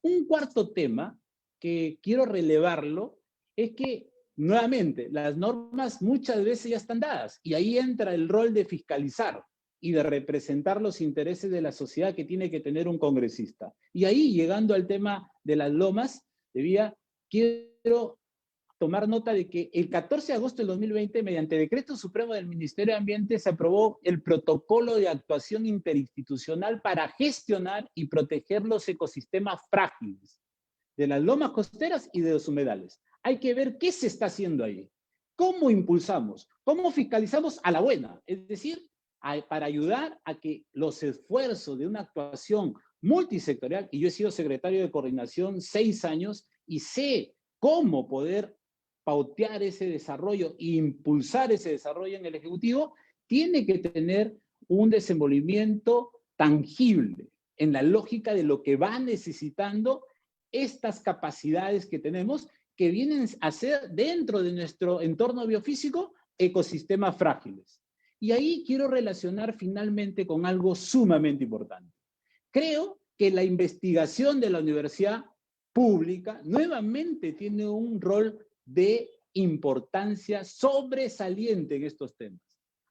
Un cuarto tema que quiero relevarlo es que, nuevamente, las normas muchas veces ya están dadas y ahí entra el rol de fiscalizar y de representar los intereses de la sociedad que tiene que tener un congresista. Y ahí, llegando al tema de las lomas, quiero tomar nota de que el 14 de agosto del 2020, mediante decreto supremo del Ministerio de Ambiente, se aprobó el protocolo de actuación interinstitucional para gestionar y proteger los ecosistemas frágiles de las lomas costeras y de los humedales. Hay que ver qué se está haciendo ahí, cómo impulsamos, cómo fiscalizamos a la buena, es decir, para ayudar a que los esfuerzos de una actuación multisectorial, y yo he sido secretario de coordinación 6 años y sé cómo poder pautear ese desarrollo e impulsar ese desarrollo en el Ejecutivo, tiene que tener un desenvolvimiento tangible en la lógica de lo que va necesitando estas capacidades que tenemos, que vienen a ser, dentro de nuestro entorno biofísico, ecosistemas frágiles. Y ahí quiero relacionar finalmente con algo sumamente importante. Creo que la investigación de la universidad pública nuevamente tiene un rol de importancia sobresaliente en estos temas.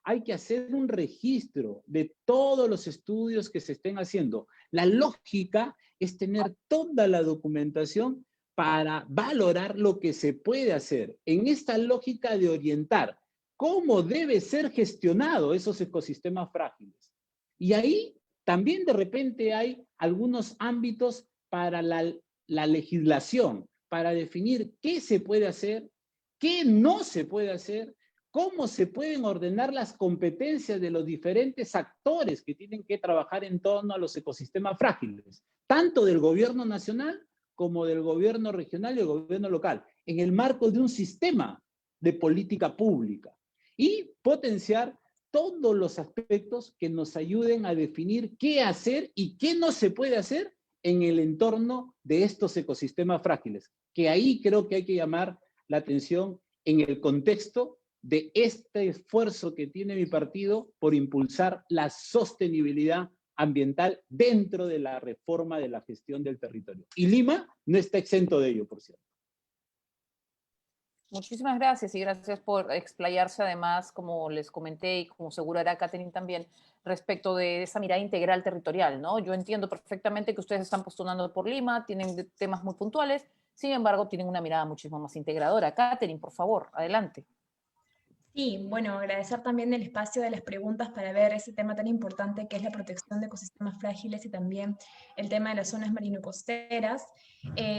Hay que hacer un registro de todos los estudios que se estén haciendo. La lógica es tener toda la documentación para valorar lo que se puede hacer en esta lógica de orientar cómo debe ser gestionado esos ecosistemas frágiles. Y ahí también de repente hay algunos ámbitos para la legislación, para definir qué se puede hacer, qué no se puede hacer, cómo se pueden ordenar las competencias de los diferentes actores que tienen que trabajar en torno a los ecosistemas frágiles, tanto del gobierno nacional como del gobierno regional y del gobierno local, en el marco de un sistema de política pública, y potenciar todos los aspectos que nos ayuden a definir qué hacer y qué no se puede hacer en el entorno de estos ecosistemas frágiles, que ahí creo que hay que llamar la atención en el contexto de este esfuerzo que tiene mi partido por impulsar la sostenibilidad ambiental dentro de la reforma de la gestión del territorio. Y Lima no está exento de ello, por cierto. Muchísimas gracias y gracias por explayarse además, como les comenté y como seguro hará Catherine también, respecto de esa mirada integral territorial, ¿no? Yo entiendo perfectamente que ustedes están postulando por Lima, tienen temas muy puntuales, sin embargo tienen una mirada muchísimo más integradora. Catherine, por favor, adelante. Sí, bueno, agradecer también el espacio de las preguntas para ver ese tema tan importante que es la protección de ecosistemas frágiles y también el tema de las zonas marino-costeras.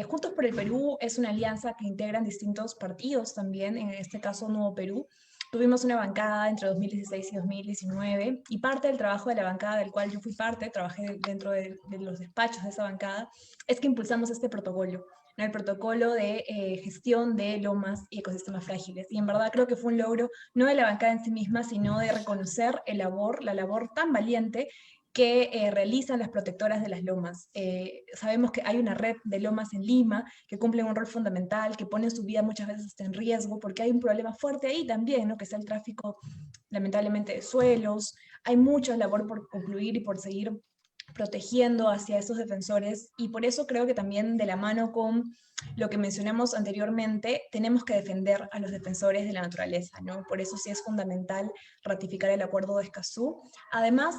Juntos por el Perú es una alianza que integran distintos partidos también, en este caso Nuevo Perú. Tuvimos una bancada entre 2016 y 2019 y parte del trabajo de la bancada del cual yo fui parte, trabajé dentro de los despachos de esa bancada, es que impulsamos este protocolo. El protocolo de gestión de lomas y ecosistemas frágiles. Y en verdad creo que fue un logro no de la bancada en sí misma, sino de reconocer la labor tan valiente que realizan las protectoras de las lomas. Sabemos que hay una red de lomas en Lima que cumplen un rol fundamental, que ponen su vida muchas veces hasta en riesgo, porque hay un problema fuerte ahí también, ¿no? Que es el tráfico, lamentablemente, de suelos. Hay mucha labor por concluir y por seguir protegiendo hacia esos defensores, y por eso creo que también de la mano con lo que mencionamos anteriormente, tenemos que defender a los defensores de la naturaleza, ¿no? Por eso sí es fundamental ratificar el Acuerdo de Escazú. Además,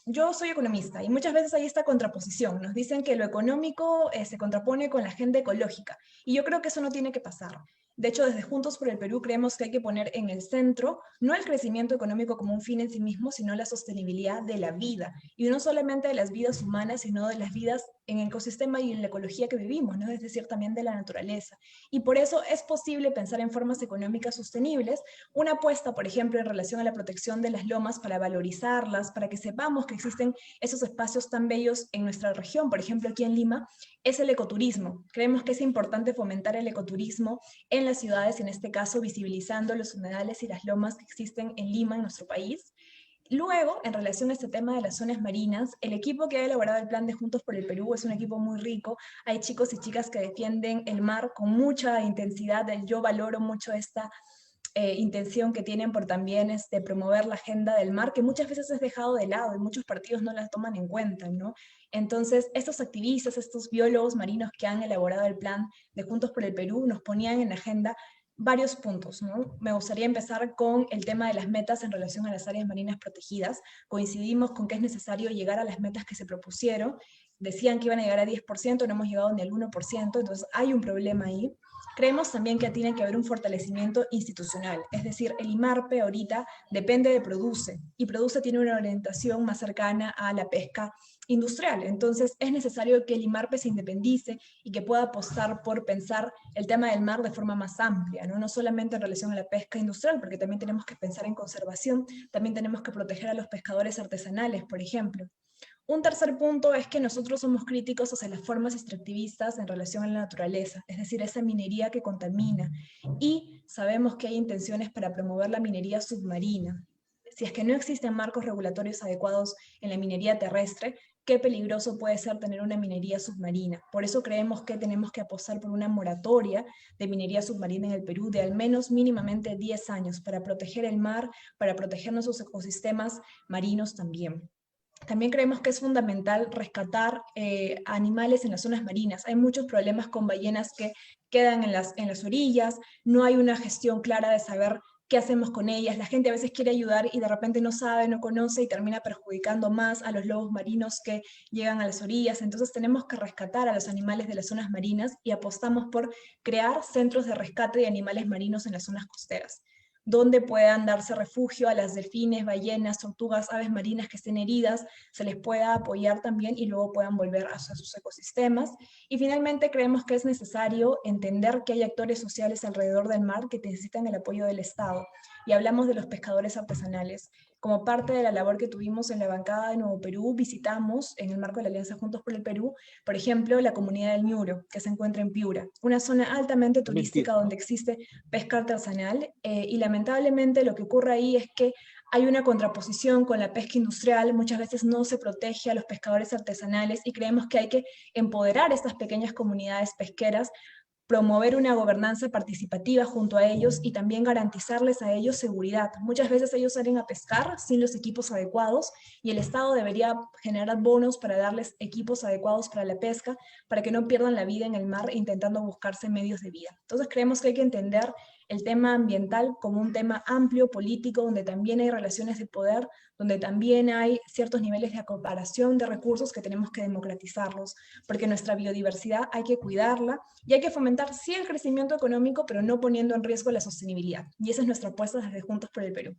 yo soy economista y muchas veces hay esta contraposición. Nos dicen que lo económico se contrapone con la agenda ecológica, y yo creo que eso no tiene que pasar. De hecho, desde Juntos por el Perú creemos que hay que poner en el centro no el crecimiento económico como un fin en sí mismo, sino la sostenibilidad de la vida. Y no solamente de las vidas humanas, sino de las vidas en el ecosistema y en la ecología que vivimos, ¿no? Es decir, también de la naturaleza. Y por eso es posible pensar en formas económicas sostenibles. Una apuesta, por ejemplo, en relación a la protección de las lomas para valorizarlas, para que sepamos que existen esos espacios tan bellos en nuestra región, por ejemplo, aquí en Lima, es el ecoturismo. Creemos que es importante fomentar el ecoturismo en las ciudades, en este caso visibilizando los humedales y las lomas que existen en Lima, en nuestro país. Luego, en relación a este tema de las zonas marinas, el equipo que ha elaborado el plan de Juntos por el Perú es un equipo muy rico. Hay chicos y chicas que defienden el mar con mucha intensidad. Yo valoro mucho esta intención que tienen por también promover la agenda del mar, que muchas veces es dejado de lado y muchos partidos no la toman en cuenta, ¿no? Entonces, estos activistas, estos biólogos marinos que han elaborado el plan de Juntos por el Perú nos ponían en la agenda varios puntos, ¿no? Me gustaría empezar con el tema de las metas en relación a las áreas marinas protegidas. Coincidimos con que es necesario llegar a las metas que se propusieron. Decían que iban a llegar a 10%, no hemos llegado ni al 1%, entonces hay un problema ahí. Creemos también que tiene que haber un fortalecimiento institucional, es decir, el IMARPE ahorita depende de Produce, y Produce tiene una orientación más cercana a la pesca industrial. Entonces es necesario que el IMARPE se independice y que pueda apostar por pensar el tema del mar de forma más amplia, ¿no? No solamente en relación a la pesca industrial, porque también tenemos que pensar en conservación, también tenemos que proteger a los pescadores artesanales, por ejemplo. Un tercer punto es que nosotros somos críticos hacia las formas extractivistas en relación a la naturaleza, es decir, esa minería que contamina, y sabemos que hay intenciones para promover la minería submarina. Si es que no existen marcos regulatorios adecuados en la minería terrestre, qué peligroso puede ser tener una minería submarina. Por eso creemos que tenemos que apostar por una moratoria de minería submarina en el Perú de al menos mínimamente 10 años para proteger el mar, para proteger nuestros ecosistemas marinos también. También creemos que es fundamental rescatar animales en las zonas marinas. Hay muchos problemas con ballenas que quedan en las orillas, no hay una gestión clara de saber qué hacemos con ellas. La gente a veces quiere ayudar y de repente no sabe, no conoce y termina perjudicando más a los lobos marinos que llegan a las orillas. Entonces tenemos que rescatar a los animales de las zonas marinas y apostamos por crear centros de rescate de animales marinos en las zonas costeras, donde puedan darse refugio a las delfines, ballenas, tortugas, aves marinas que estén heridas, se les pueda apoyar también y luego puedan volver a sus ecosistemas. Y finalmente creemos que es necesario entender que hay actores sociales alrededor del mar que necesitan el apoyo del Estado. Y hablamos de los pescadores artesanales. Como parte de la labor que tuvimos en la bancada de Nuevo Perú, visitamos, en el marco de la Alianza Juntos por el Perú, por ejemplo, la comunidad del Ñuro, que se encuentra en Piura, una zona altamente turística donde existe pesca artesanal, y lamentablemente lo que ocurre ahí es que hay una contraposición con la pesca industrial. Muchas veces no se protege a los pescadores artesanales y creemos que hay que empoderar estas pequeñas comunidades pesqueras, promover una gobernanza participativa junto a ellos y también garantizarles a ellos seguridad. Muchas veces ellos salen a pescar sin los equipos adecuados y el Estado debería generar bonos para darles equipos adecuados para la pesca, para que no pierdan la vida en el mar intentando buscarse medios de vida. Entonces creemos que hay que entender el tema ambiental como un tema amplio, político, donde también hay relaciones de poder, donde también hay ciertos niveles de acoparación de recursos que tenemos que democratizarlos, porque nuestra biodiversidad hay que cuidarla y hay que fomentar sí el crecimiento económico, pero no poniendo en riesgo la sostenibilidad. Y esa es nuestra apuesta desde Juntos por el Perú.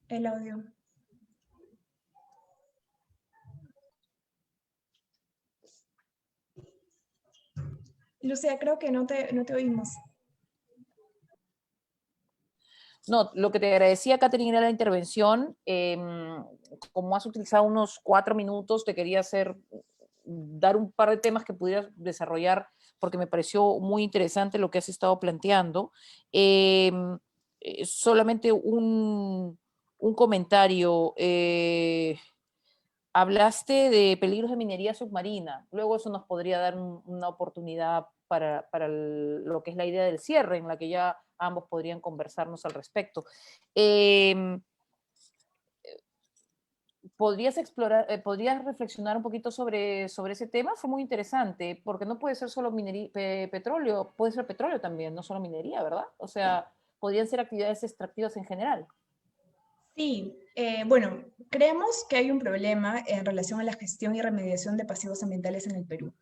El audio. Lucía, creo que no te oímos. No, lo que te agradecía, Catherine, era la intervención. Como has utilizado unos 4 minutos, te quería dar un par de temas que pudieras desarrollar porque me pareció muy interesante lo que has estado planteando. Solamente un comentario. Hablaste de peligros de minería submarina. Luego eso nos podría dar una oportunidad para lo que es la idea del cierre, en la que ya ambos podrían conversarnos al respecto. ¿Podrías podrías reflexionar un poquito sobre ese tema? Fue muy interesante, porque no puede ser solo petróleo, puede ser petróleo también, no solo minería, ¿verdad? O sea, podrían ser actividades extractivas en general. Sí, bueno, creemos que hay un problema en relación a la gestión y remediación de pasivos ambientales en el Perú.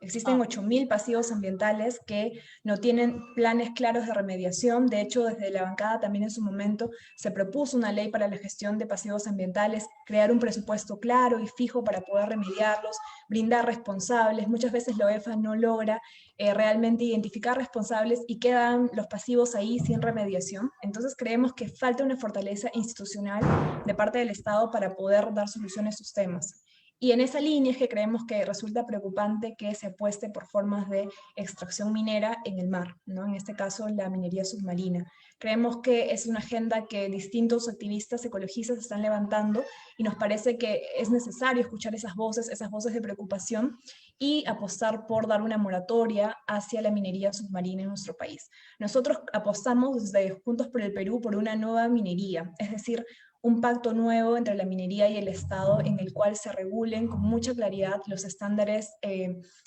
Existen 8.000 pasivos ambientales que no tienen planes claros de remediación. De hecho, desde la bancada también en su momento se propuso una ley para la gestión de pasivos ambientales, crear un presupuesto claro y fijo para poder remediarlos, brindar responsables. Muchas veces la OEFA no logra realmente identificar responsables y quedan los pasivos ahí sin remediación. Entonces creemos que falta una fortaleza institucional de parte del Estado para poder dar solución a estos temas. Y en esa línea es que creemos que resulta preocupante que se apueste por formas de extracción minera en el mar, ¿no? En este caso, la minería submarina. Creemos que es una agenda que distintos activistas ecologistas están levantando y nos parece que es necesario escuchar esas voces de preocupación y apostar por dar una moratoria hacia la minería submarina en nuestro país. Nosotros apostamos desde Juntos por el Perú por una nueva minería, es decir, un pacto nuevo entre la minería y el Estado en el cual se regulen con mucha claridad los estándares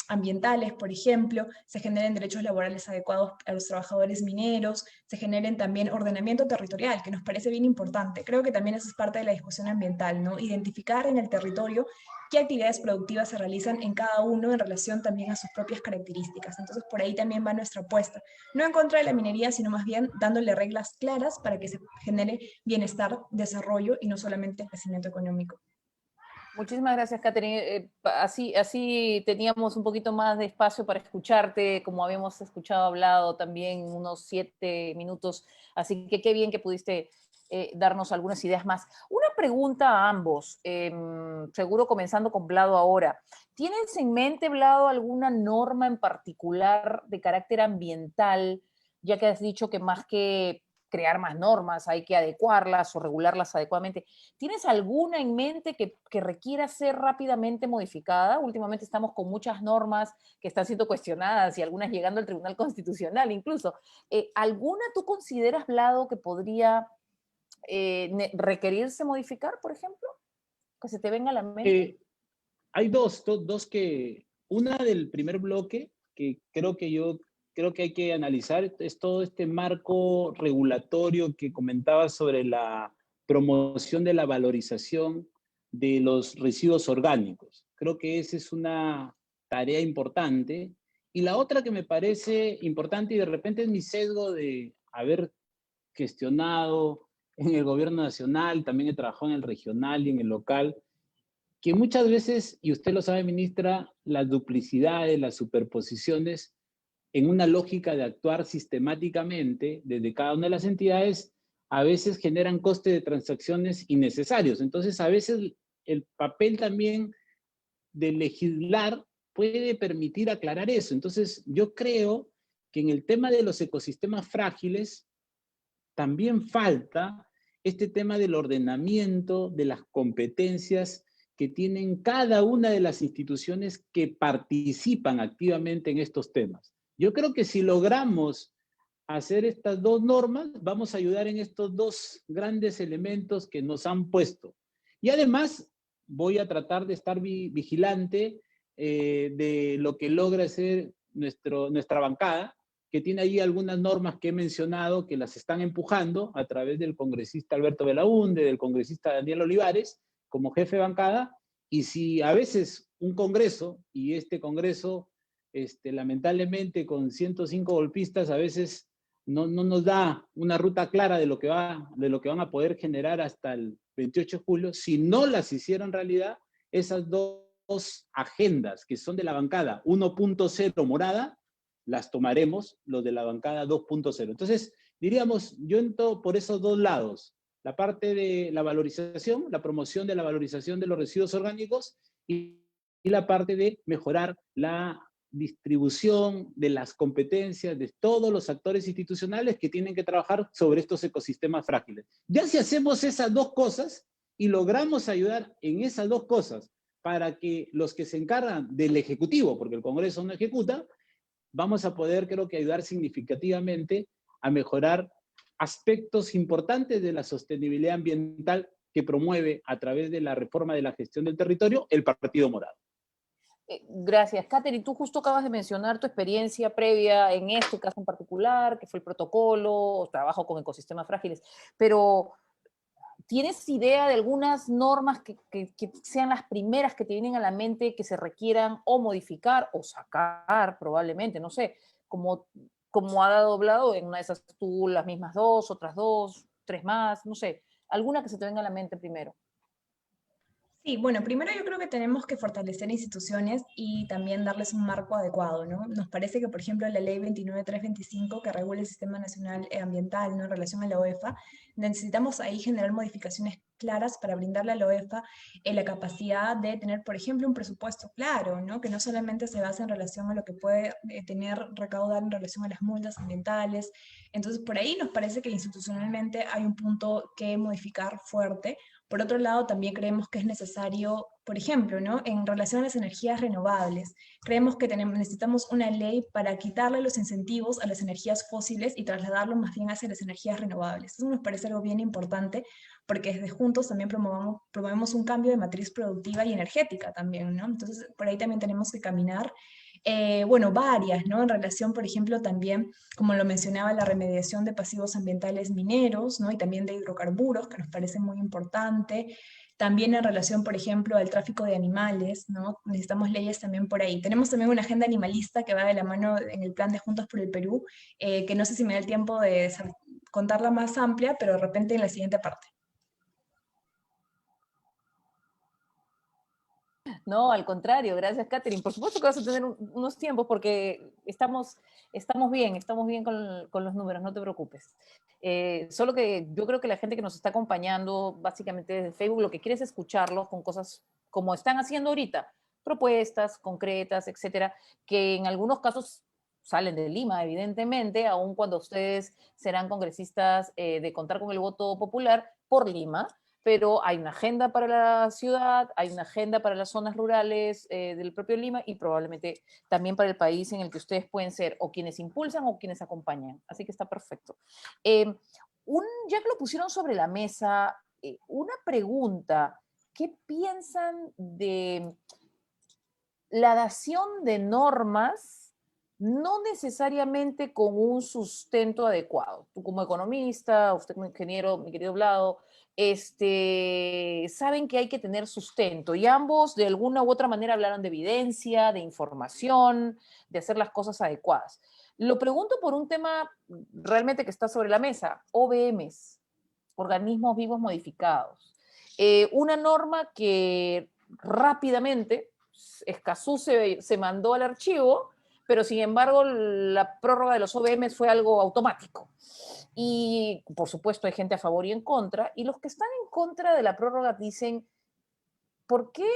ambientales, por ejemplo, se generen derechos laborales adecuados a los trabajadores mineros, se generen también ordenamiento territorial, que nos parece bien importante. Creo que también eso es parte de la discusión ambiental, ¿no? Identificar en el territorio qué actividades productivas se realizan en cada uno en relación también a sus propias características. Entonces, por ahí también va nuestra apuesta. No en contra de la minería, sino más bien dándole reglas claras para que se genere bienestar, desarrollo y no solamente crecimiento económico. Muchísimas gracias, Catherine. Así teníamos un poquito más de espacio para escucharte, como habíamos hablado también unos 7 minutos, así que qué bien que pudiste darnos algunas ideas más. Una pregunta a ambos, seguro comenzando con Vlado ahora. ¿Tienes en mente, Vlado, alguna norma en particular de carácter ambiental, ya que has dicho que más que crear más normas hay que adecuarlas o regularlas adecuadamente? ¿Tienes alguna en mente que requiera ser rápidamente modificada? Últimamente estamos con muchas normas que están siendo cuestionadas y algunas llegando al Tribunal Constitucional incluso. ¿Alguna tú consideras, Vlado, que podría requerirse modificar, por ejemplo? Que se te venga a la mente. Hay dos que, una del primer bloque, que creo que hay que analizar, es todo este marco regulatorio que comentaba sobre la promoción de la valorización de los residuos orgánicos. Creo que esa es una tarea importante. Y la otra que me parece importante, y de repente es mi sesgo de haber gestionado en el gobierno nacional, también he trabajado en el regional y en el local, que muchas veces, y usted lo sabe, ministra, las duplicidades, las superposiciones, en una lógica de actuar sistemáticamente desde cada una de las entidades, a veces generan costes de transacciones innecesarios. Entonces, a veces el papel también de legislar puede permitir aclarar eso. Entonces, yo creo que en el tema de los ecosistemas frágiles también falta este tema del ordenamiento de las competencias que tienen cada una de las instituciones que participan activamente en estos temas. Yo creo que si logramos hacer estas dos normas, vamos a ayudar en estos dos grandes elementos que nos han puesto. Y además, voy a tratar de estar vigilante de lo que logra hacer nuestra bancada, que tiene ahí algunas normas que he mencionado que las están empujando a través del congresista Alberto Belaúnde, del congresista Daniel Olivares, como jefe de bancada. Y si a veces un congreso, y este congreso, lamentablemente con 105 golpistas, a veces no nos da una ruta clara de lo que van a poder generar hasta el 28 de julio, si no las hicieran realidad, esas dos agendas que son de la bancada 1.0 morada, las tomaremos los de la bancada 2.0. Entonces, diríamos, yo entro por esos dos lados, la parte de la valorización, la promoción de la valorización de los residuos orgánicos y la parte de mejorar la distribución de las competencias de todos los actores institucionales que tienen que trabajar sobre estos ecosistemas frágiles. Ya si hacemos esas dos cosas y logramos ayudar en esas dos cosas para que los que se encargan del Ejecutivo, porque el Congreso no ejecuta, vamos a poder, creo que, ayudar significativamente a mejorar aspectos importantes de la sostenibilidad ambiental que promueve a través de la reforma de la gestión del territorio el Partido Morado. Gracias. Catherine, tú justo acabas de mencionar tu experiencia previa en este caso en particular, que fue el protocolo, trabajo con ecosistemas frágiles, pero ¿tienes idea de algunas normas que sean las primeras que te vienen a la mente que se requieran o modificar o sacar probablemente? No sé, como ha dado Vlado, en una de esas tú las mismas dos, otras dos, tres más, no sé, alguna que se te venga a la mente primero. Sí, bueno, primero yo creo que tenemos que fortalecer instituciones y también darles un marco adecuado, ¿no? Nos parece que, por ejemplo, la ley 29325 que regula el Sistema Nacional Ambiental, ¿no? En relación a la OEFA, necesitamos ahí generar modificaciones claras para brindarle a la OEFA la capacidad de tener, por ejemplo, un presupuesto claro, ¿no? Que no solamente se base en relación a lo que puede recaudar en relación a las multas ambientales. Entonces, por ahí nos parece que institucionalmente hay un punto que modificar fuerte. Por otro lado, también creemos que es necesario, por ejemplo, ¿no? En relación a las energías renovables, creemos que necesitamos una ley para quitarle los incentivos a las energías fósiles y trasladarlos más bien hacia las energías renovables. Eso nos parece algo bien importante porque desde Juntos también promovemos un cambio de matriz productiva y energética también, ¿no? Entonces, por ahí también tenemos que caminar. Bueno, varias, ¿no? En relación, por ejemplo, también, como lo mencionaba, la remediación de pasivos ambientales mineros, ¿no? Y también de hidrocarburos, que nos parece muy importante. También en relación, por ejemplo, al tráfico de animales, ¿no? Necesitamos leyes también por ahí. Tenemos también una agenda animalista que va de la mano en el plan de Juntos por el Perú, que no sé si me da el tiempo de contarla más amplia, pero de repente en la siguiente parte. No, al contrario, gracias, Catherine. Por supuesto que vas a tener unos tiempos porque estamos bien con los números, no te preocupes. Solo que yo creo que la gente que nos está acompañando, básicamente desde Facebook, lo que quiere es escucharlos con cosas como están haciendo ahorita, propuestas concretas, etcétera, que en algunos casos salen de Lima, evidentemente, aun cuando ustedes serán congresistas de contar con el voto popular por Lima, pero hay una agenda para la ciudad, hay una agenda para las zonas rurales del propio Lima y probablemente también para el país en el que ustedes pueden ser o quienes impulsan o quienes acompañan. Así que está perfecto. Ya que lo pusieron sobre la mesa, una pregunta. ¿Qué piensan de la dación de normas no necesariamente con un sustento adecuado? Tú como economista, usted como ingeniero, mi querido Vlado, saben que hay que tener sustento y ambos de alguna u otra manera hablaron de evidencia, de información, de hacer las cosas adecuadas. Lo pregunto por un tema realmente que está sobre la mesa, OVMs, organismos vivos modificados. Una norma que rápidamente, Escazú se mandó al archivo, pero sin embargo la prórroga de los OVMs fue algo automático. Y por supuesto hay gente a favor y en contra, y los que están en contra de la prórroga dicen, ¿por qué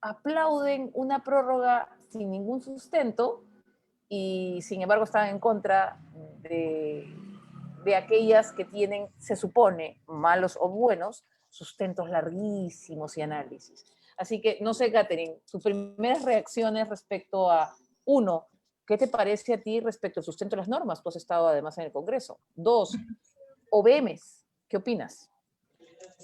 aplauden una prórroga sin ningún sustento y sin embargo están en contra de aquellas que tienen, se supone, malos o buenos, sustentos larguísimos y análisis? Así que, no sé, Catherine, tus primeras reacciones respecto a, uno, ¿qué te parece a ti respecto al sustento de las normas? Tú has estado además en el Congreso. Dos, OVMs, ¿qué opinas?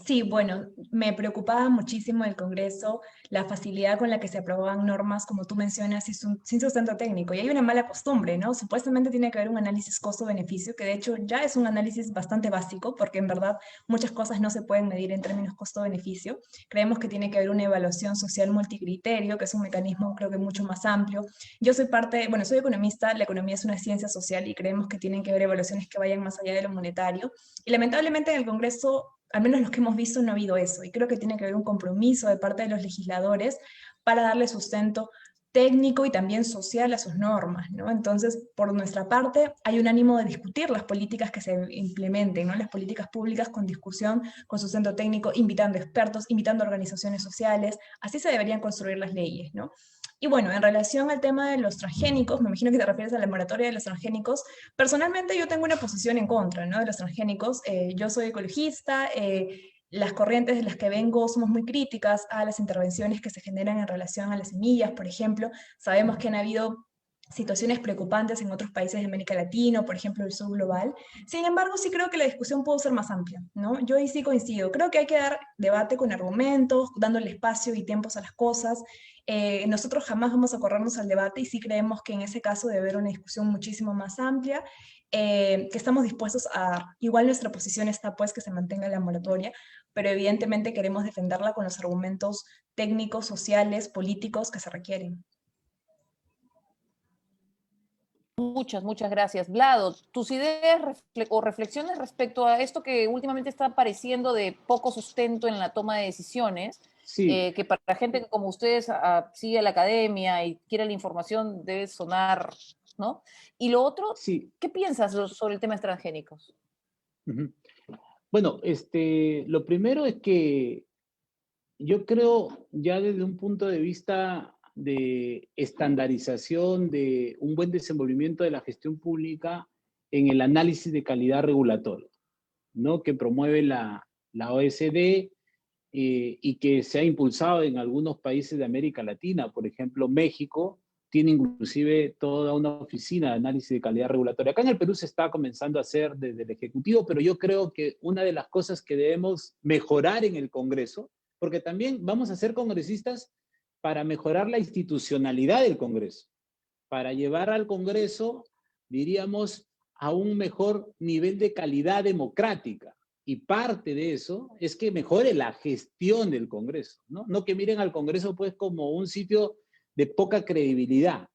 Sí, bueno, me preocupaba muchísimo el Congreso, la facilidad con la que se aprobaban normas, como tú mencionas, sin sustento técnico. Y hay una mala costumbre, ¿no? Supuestamente tiene que haber un análisis costo-beneficio, que de hecho ya es un análisis bastante básico, porque en verdad muchas cosas no se pueden medir en términos costo-beneficio. Creemos que tiene que haber una evaluación social multicriterio, que es un mecanismo creo que mucho más amplio. Yo soy soy economista, la economía es una ciencia social y creemos que tienen que haber evaluaciones que vayan más allá de lo monetario. Y lamentablemente en el Congreso, al menos los que hemos visto, no ha habido eso. Y creo que tiene que haber un compromiso de parte de los legisladores para darle sustento técnico y también social a sus normas, ¿no? Entonces, por nuestra parte, hay un ánimo de discutir las políticas que se implementen, ¿no? Las políticas públicas con discusión, con sustento técnico, invitando expertos, invitando organizaciones sociales. Así se deberían construir las leyes, ¿no? Y bueno, en relación al tema de los transgénicos, me imagino que te refieres a la moratoria de los transgénicos. Personalmente yo tengo una posición en contra, ¿no?, de los transgénicos. Yo soy ecologista, las corrientes de las que vengo somos muy críticas a las intervenciones que se generan en relación a las semillas, por ejemplo. Sabemos que han habido situaciones preocupantes en otros países de América Latina, por ejemplo, el sur global. Sin embargo, sí creo que la discusión puede ser más amplia, ¿no? Yo ahí sí coincido. Creo que hay que dar debate con argumentos, dándole espacio y tiempos a las cosas. Nosotros jamás vamos a corrernos al debate y sí creemos que en ese caso debe haber una discusión muchísimo más amplia, que estamos dispuestos a, igual nuestra posición está pues que se mantenga la moratoria, pero evidentemente queremos defenderla con los argumentos técnicos, sociales, políticos que se requieren. Muchas gracias. Vlado, tus ideas o reflexiones respecto a esto que últimamente está apareciendo de poco sustento en la toma de decisiones, Sí, que para gente que como ustedes sigue la academia y quiere la información debe sonar, ¿no? Y lo otro, sí. ¿qué piensas sobre el tema de transgénicos? Ujú. Bueno, lo primero es que yo creo ya desde un punto de vista de estandarización, de un buen desenvolvimiento de la gestión pública en el análisis de calidad regulatoria, ¿no?, que promueve la OECD, y que se ha impulsado en algunos países de América Latina. Por ejemplo, México tiene inclusive toda una oficina de análisis de calidad regulatoria. Acá en el Perú se está comenzando a hacer desde el Ejecutivo, pero yo creo que una de las cosas que debemos mejorar en el Congreso, porque también vamos a ser congresistas para mejorar la institucionalidad del Congreso, para llevar al Congreso, diríamos, a un mejor nivel de calidad democrática. Y parte de eso es que mejore la gestión del Congreso, ¿no? No que miren al Congreso pues como un sitio de poca credibilidad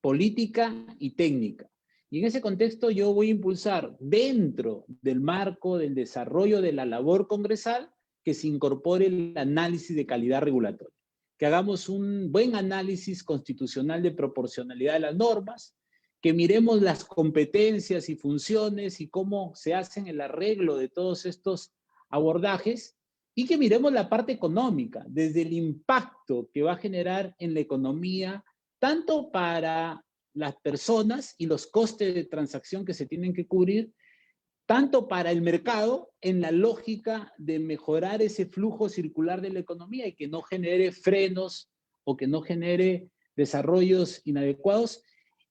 política y técnica. Y en ese contexto yo voy a impulsar, dentro del marco del desarrollo de la labor congresal, que se incorpore el análisis de calidad regulatoria, que hagamos un buen análisis constitucional de proporcionalidad de las normas, que miremos las competencias y funciones y cómo se hacen el arreglo de todos estos abordajes, y que miremos la parte económica, desde el impacto que va a generar en la economía, tanto para las personas y los costes de transacción que se tienen que cubrir, tanto para el mercado, en la lógica de mejorar ese flujo circular de la economía y que no genere frenos o que no genere desarrollos inadecuados,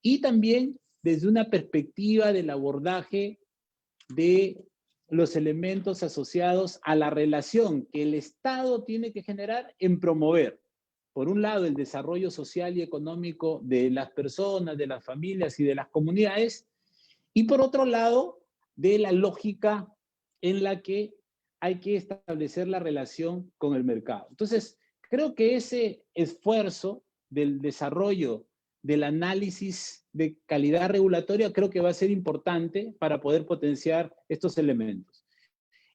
y también desde una perspectiva del abordaje de los elementos asociados a la relación que el Estado tiene que generar en promover, por un lado, el desarrollo social y económico de las personas, de las familias y de las comunidades, y por otro lado, de la lógica en la que hay que establecer la relación con el mercado. Entonces, creo que ese esfuerzo del desarrollo del análisis de calidad regulatoria creo que va a ser importante para poder potenciar estos elementos.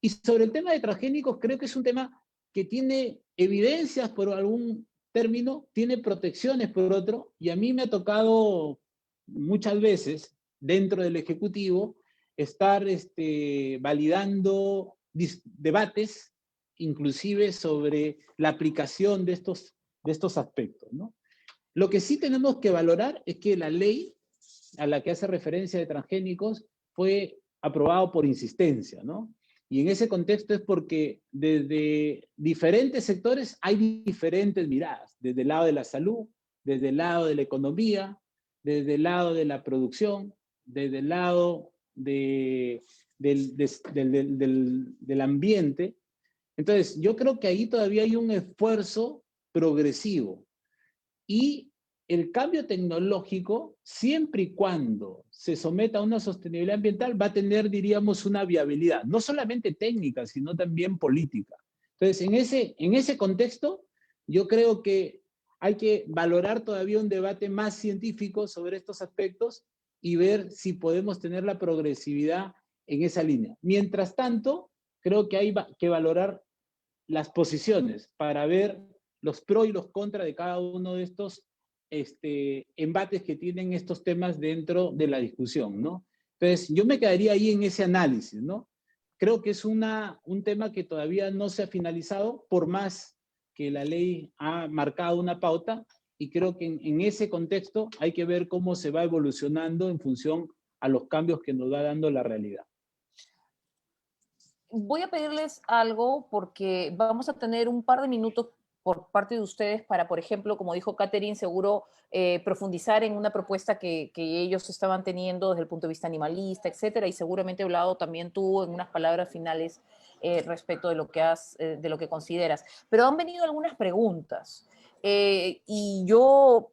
Y sobre el tema de transgénicos, creo que es un tema que tiene evidencias por algún término, tiene protecciones por otro, y a mí me ha tocado muchas veces dentro del Ejecutivo estar validando debates, inclusive sobre la aplicación de estos aspectos, ¿no? Lo que sí tenemos que valorar es que la ley a la que hace referencia de transgénicos fue aprobado por insistencia, ¿no? Y en ese contexto es porque desde diferentes sectores hay diferentes miradas, desde el lado de la salud, desde el lado de la economía, desde el lado de la producción, desde el lado del ambiente. Entonces, yo creo que ahí todavía hay un esfuerzo progresivo. Y el cambio tecnológico, siempre y cuando se someta a una sostenibilidad ambiental, va a tener, diríamos, una viabilidad, no solamente técnica, sino también política. Entonces, en ese contexto, yo creo que hay que valorar todavía un debate más científico sobre estos aspectos y ver si podemos tener la progresividad en esa línea. Mientras tanto, creo que hay que valorar las posiciones para ver los pros y los contras de cada uno de estos embates que tienen estos temas dentro de la discusión, ¿no? Entonces, yo me quedaría ahí en ese análisis, ¿no? Creo que es un tema que todavía no se ha finalizado, por más que la ley ha marcado una pauta, y creo que en ese contexto hay que ver cómo se va evolucionando en función a los cambios que nos va dando la realidad. Voy a pedirles algo porque vamos a tener un par de minutos por parte de ustedes para, por ejemplo, como dijo Catherine, seguro profundizar en una propuesta que ellos estaban teniendo desde el punto de vista animalista, etcétera, y seguramente Vlado también tú en unas palabras finales respecto de de lo que consideras. Pero han venido algunas preguntas y yo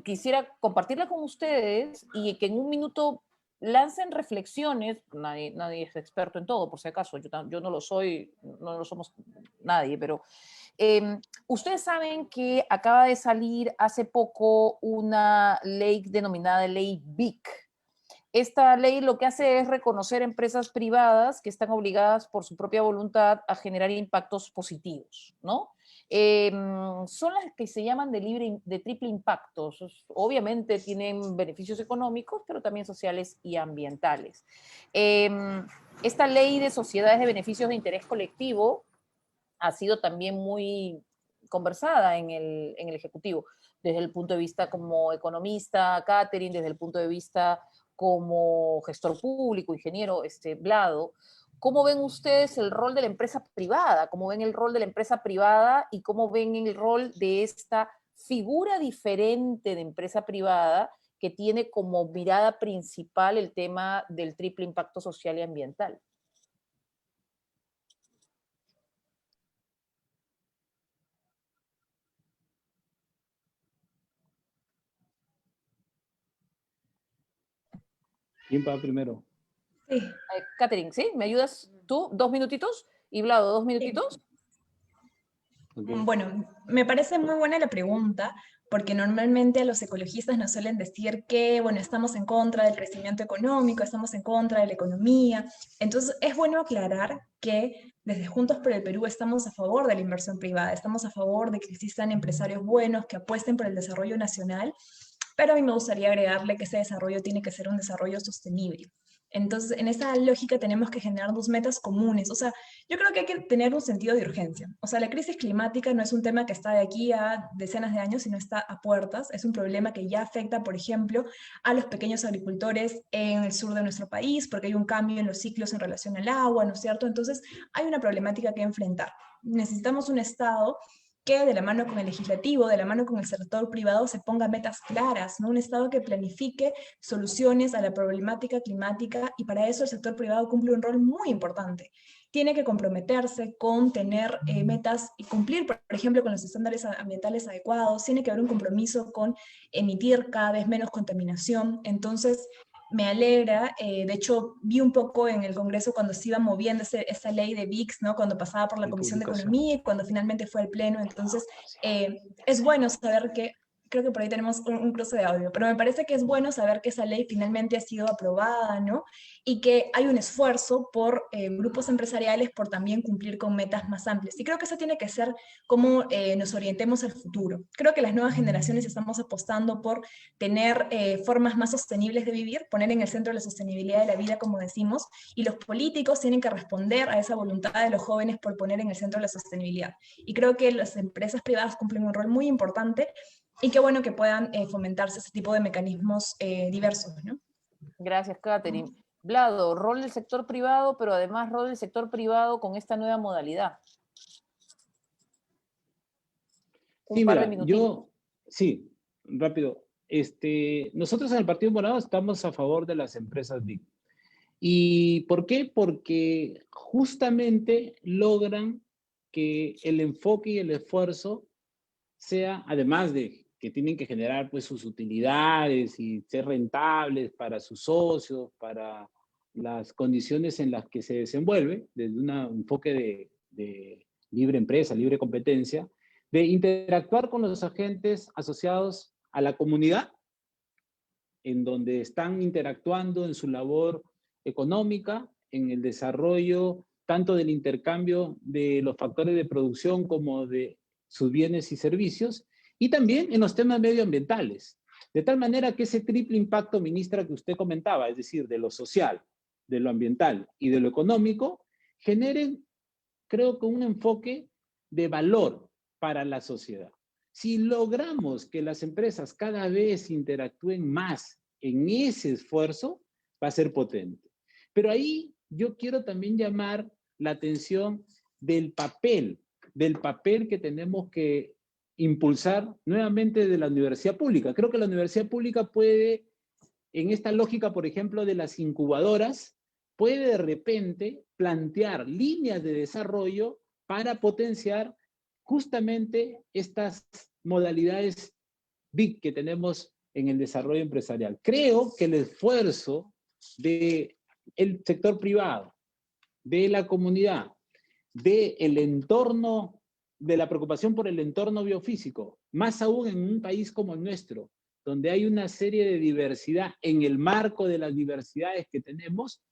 quisiera compartirla con ustedes y que en un minuto lancen reflexiones. Nadie es experto en todo, por si acaso, yo no lo soy, no lo somos nadie, pero ustedes saben que acaba de salir hace poco una ley denominada Ley BIC. Esta ley lo que hace es reconocer empresas privadas que están obligadas por su propia voluntad a generar impactos positivos, ¿no? Son las que se llaman de triple impacto. Obviamente tienen beneficios económicos, pero también sociales y ambientales. Esta ley de sociedades de beneficios de interés colectivo ha sido también muy conversada en el Ejecutivo, desde el punto de vista como economista, Catherine, desde el punto de vista como gestor público, ingeniero, Vlado. ¿Cómo ven ustedes el rol de la empresa privada? ¿Cómo ven el rol de la empresa privada y cómo ven el rol de esta figura diferente de empresa privada que tiene como mirada principal el tema del triple impacto social y ambiental? ¿Quién va primero? Sí. Catherine, ¿sí? ¿Me ayudas tú? 2 minutitos. Y Vlado, 2 minutitos. Okay. Bueno, me parece muy buena la pregunta, porque normalmente a los ecologistas nos suelen decir que, bueno, estamos en contra del crecimiento económico, estamos en contra de la economía. Entonces, es bueno aclarar que desde Juntos por el Perú estamos a favor de la inversión privada, estamos a favor de que existan empresarios buenos que apuesten por el desarrollo nacional, pero a mí me gustaría agregarle que ese desarrollo tiene que ser un desarrollo sostenible. Entonces, en esa lógica tenemos que generar dos metas comunes. O sea, yo creo que hay que tener un sentido de urgencia. O sea, la crisis climática no es un tema que está de aquí a decenas de años, sino está a puertas. Es un problema que ya afecta, por ejemplo, a los pequeños agricultores en el sur de nuestro país, porque hay un cambio en los ciclos en relación al agua, ¿no es cierto? Entonces, hay una problemática que enfrentar. Necesitamos un Estado que de la mano con el legislativo, de la mano con el sector privado, se ponga metas claras, ¿no? Un Estado que planifique soluciones a la problemática climática, y para eso el sector privado cumple un rol muy importante. Tiene que comprometerse con tener metas y cumplir, por ejemplo, con los estándares ambientales adecuados, tiene que haber un compromiso con emitir cada vez menos contaminación. Entonces, me alegra, de hecho vi un poco en el Congreso cuando se iba moviendo esa ley de VIX, ¿no? Cuando pasaba por la Comisión de Economía y cuando finalmente fue al Pleno. Entonces es bueno saber que, creo que por ahí tenemos un cruce de audio, pero me parece que es bueno saber que esa ley finalmente ha sido aprobada, ¿no? Y que hay un esfuerzo por grupos empresariales por también cumplir con metas más amplias. Y creo que eso tiene que ser cómo nos orientemos al futuro. Creo que las nuevas generaciones estamos apostando por tener formas más sostenibles de vivir, poner en el centro la sostenibilidad de la vida, como decimos, y los políticos tienen que responder a esa voluntad de los jóvenes por poner en el centro la sostenibilidad. Y creo que las empresas privadas cumplen un rol muy importante y qué bueno que puedan fomentarse ese tipo de mecanismos diversos, ¿no? Gracias, Catherine. Vlado, rol del sector privado, pero además rol del sector privado con esta nueva modalidad. Sí, mira, sí, rápido. Nosotros en el Partido Morado estamos a favor de las empresas BIC. ¿Y por qué? Porque justamente logran que el enfoque y el esfuerzo sea, además de que tienen que generar pues sus utilidades y ser rentables para sus socios, para las condiciones en las que se desenvuelve, desde un enfoque de libre empresa, libre competencia, de interactuar con los agentes asociados a la comunidad, en donde están interactuando en su labor económica, en el desarrollo tanto del intercambio de los factores de producción como de sus bienes y servicios, y también en los temas medioambientales. De tal manera que ese triple impacto, ministra, que usted comentaba, es decir, de lo social, de lo ambiental y de lo económico, generen, creo que un enfoque de valor para la sociedad. Si logramos que las empresas cada vez interactúen más en ese esfuerzo, va a ser potente. Pero ahí yo quiero también llamar la atención del papel que tenemos que impulsar nuevamente de la universidad pública. Creo que la universidad pública puede, en esta lógica, por ejemplo, de las incubadoras, puede de repente plantear líneas de desarrollo para potenciar justamente estas modalidades BIC que tenemos en el desarrollo empresarial. Creo que el esfuerzo del sector privado, de la comunidad, del entorno, de la preocupación por el entorno biofísico, más aún en un país como el nuestro, donde hay una serie de diversidad en el marco de las diversidades que tenemos,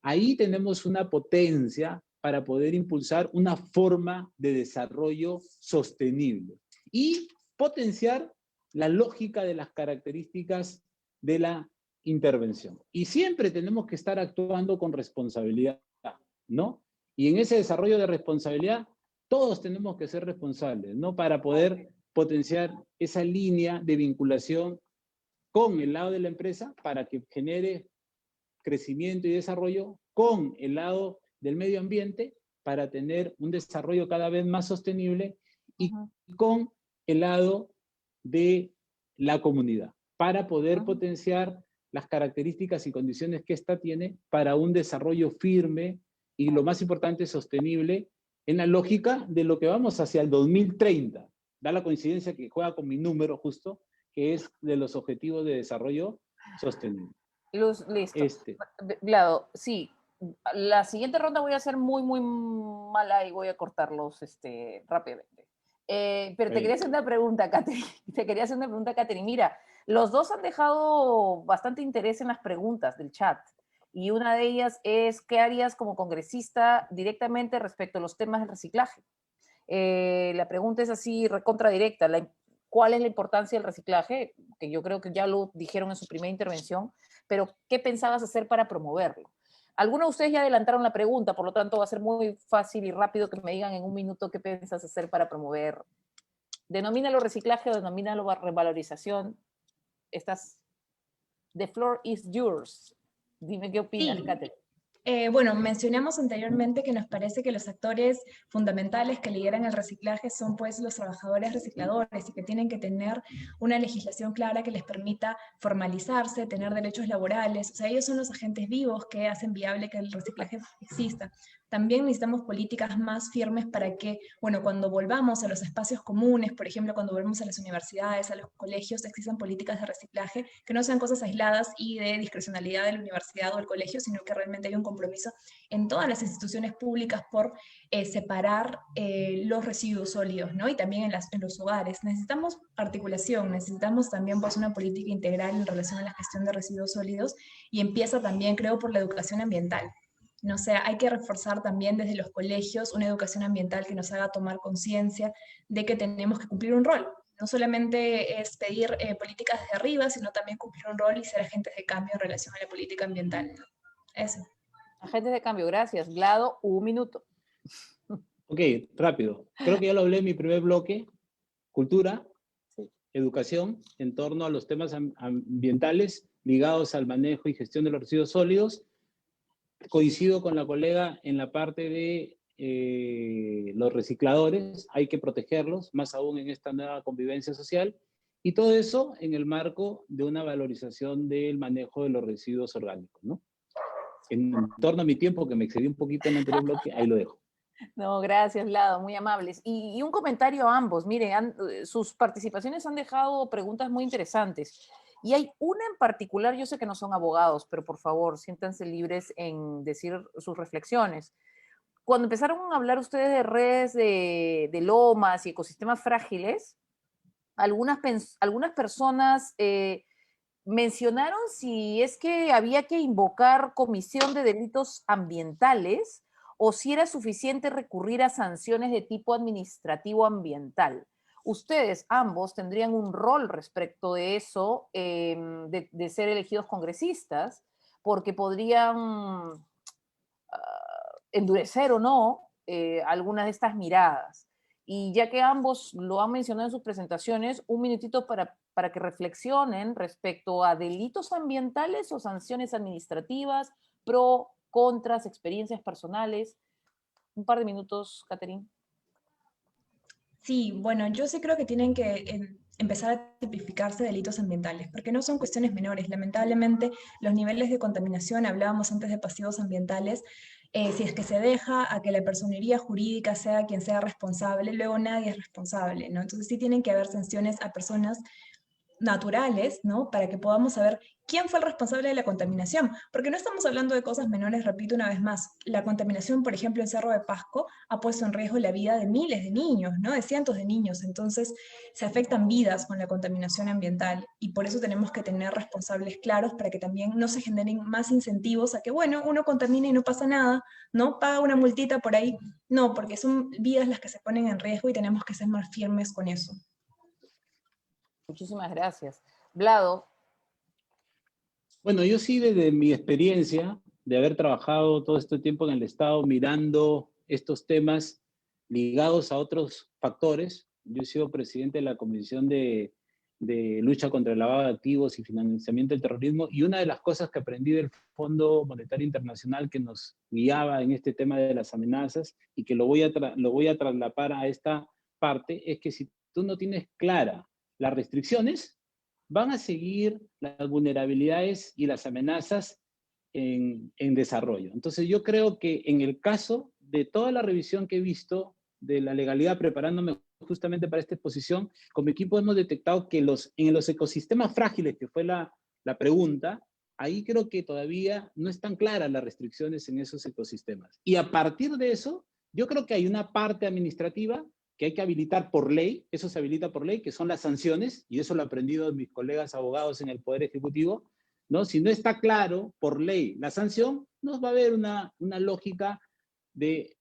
ahí tenemos una potencia para poder impulsar una forma de desarrollo sostenible y potenciar la lógica de las características de la intervención. Y siempre tenemos que estar actuando con responsabilidad, ¿no? Y en ese desarrollo de responsabilidad, todos tenemos que ser responsables, ¿no? Para poder potenciar esa línea de vinculación con el lado de la empresa para que genere crecimiento y desarrollo, con el lado del medio ambiente para tener un desarrollo cada vez más sostenible y con el lado de la comunidad para poder potenciar las características y condiciones que ésta tiene para un desarrollo firme y, lo más importante, sostenible en la lógica de lo que vamos hacia el 2030. Da la coincidencia que juega con mi número justo, que es de los objetivos de desarrollo sostenible. Listo. Vlado, sí, la siguiente ronda voy a ser muy mala y voy a cortarlos rápidamente. Pero te quería hacer una pregunta, Catherine. Mira, los dos han dejado bastante interés en las preguntas del chat. Y una de ellas es, ¿qué harías como congresista directamente respecto a los temas del reciclaje? La pregunta es así, recontra directa. ¿Cuál es la importancia del reciclaje? Que yo creo que ya lo dijeron en su primera intervención, pero ¿qué pensabas hacer para promoverlo? Algunos de ustedes ya adelantaron la pregunta, por lo tanto va a ser muy fácil y rápido que me digan en un minuto qué piensas hacer para promover. Denomínalo reciclaje o denomínalo revalorización. The floor is yours. Dime qué opinas, Sí. Catherine. Bueno, mencionamos anteriormente que nos parece que los actores fundamentales que lideran el reciclaje son pues los trabajadores recicladores y que tienen que tener una legislación clara que les permita formalizarse, tener derechos laborales. O sea, ellos son los agentes vivos que hacen viable que el reciclaje exista. También necesitamos políticas más firmes para que, bueno, cuando volvamos a los espacios comunes, por ejemplo, cuando volvamos a las universidades, a los colegios, existan políticas de reciclaje que no sean cosas aisladas y de discrecionalidad de la universidad o el colegio, sino que realmente hay un compromiso en todas las instituciones públicas por separar los residuos sólidos, ¿no? Y también en los hogares. Necesitamos articulación, necesitamos también pues, una política integral en relación a la gestión de residuos sólidos y empieza también, creo, por la educación ambiental. No sé, hay que reforzar también desde los colegios una educación ambiental que nos haga tomar conciencia de que tenemos que cumplir un rol. No solamente es pedir políticas desde arriba, sino también cumplir un rol y ser agentes de cambio en relación a la política ambiental. Eso. Agentes de cambio, gracias. Vlado, un minuto. Ok, rápido. Creo que ya lo hablé en mi primer bloque. Cultura, educación en torno a los temas ambientales ligados al manejo y gestión de los residuos sólidos. Coincido con la colega en la parte de los recicladores, hay que protegerlos, más aún en esta nueva convivencia social, y todo eso en el marco de una valorización del manejo de los residuos orgánicos, ¿no? En torno a mi tiempo, que me excedí un poquito en el anterior bloque, ahí lo dejo. No, gracias, Vlado, muy amables. Y un comentario a ambos. Miren, sus participaciones han dejado preguntas muy interesantes. Y hay una en particular, yo sé que no son abogados, pero por favor, siéntanse libres en decir sus reflexiones. Cuando empezaron a hablar ustedes de redes de lomas y ecosistemas frágiles, algunas personas mencionaron si es que había que invocar comisión de delitos ambientales o si era suficiente recurrir a sanciones de tipo administrativo ambiental. Ustedes ambos tendrían un rol respecto de eso, de ser elegidos congresistas, porque podrían endurecer o no algunas de estas miradas. Y ya que ambos lo han mencionado en sus presentaciones, un minutito para que reflexionen respecto a delitos ambientales o sanciones administrativas, pro, contras, experiencias personales. Un par de minutos, Catherine. Sí, bueno, yo sí creo que tienen que empezar a tipificarse delitos ambientales, porque no son cuestiones menores. Lamentablemente, los niveles de contaminación, hablábamos antes de pasivos ambientales, si es que se deja a que la personería jurídica sea quien sea responsable, luego nadie es responsable, ¿no? Entonces sí tienen que haber sanciones a personas naturales, ¿no? Para que podamos saber quién fue el responsable de la contaminación, porque no estamos hablando de cosas menores, repito una vez más, la contaminación, por ejemplo, en Cerro de Pasco ha puesto en riesgo la vida de miles de niños, ¿no? De cientos de niños, entonces se afectan vidas con la contaminación ambiental y por eso tenemos que tener responsables claros para que también no se generen más incentivos a que, bueno, uno contamina y no pasa nada, ¿no? Paga una multita por ahí, no, porque son vidas las que se ponen en riesgo y tenemos que ser más firmes con eso. Muchísimas gracias. Vlado. Bueno, yo sí, desde mi experiencia de haber trabajado todo este tiempo en el Estado mirando estos temas ligados a otros factores, yo he sido presidente de la Comisión de Lucha contra el Lavado de Activos y Financiamiento del Terrorismo, y una de las cosas que aprendí del Fondo Monetario Internacional que nos guiaba en este tema de las amenazas, y que lo voy a traslapar a esta parte, es que si tú no tienes clara las restricciones, van a seguir las vulnerabilidades y las amenazas en desarrollo. Entonces yo creo que en el caso de toda la revisión que he visto de la legalidad, preparándome justamente para esta exposición, con mi equipo hemos detectado que en los ecosistemas frágiles, que fue la pregunta, ahí creo que todavía no están claras las restricciones en esos ecosistemas. Y a partir de eso, yo creo que hay una parte administrativa que hay que habilitar por ley, eso se habilita por ley, que son las sanciones, y eso lo he aprendido de mis colegas abogados en el Poder Ejecutivo, ¿no? Si no está claro por ley la sanción, no va a haber una lógica de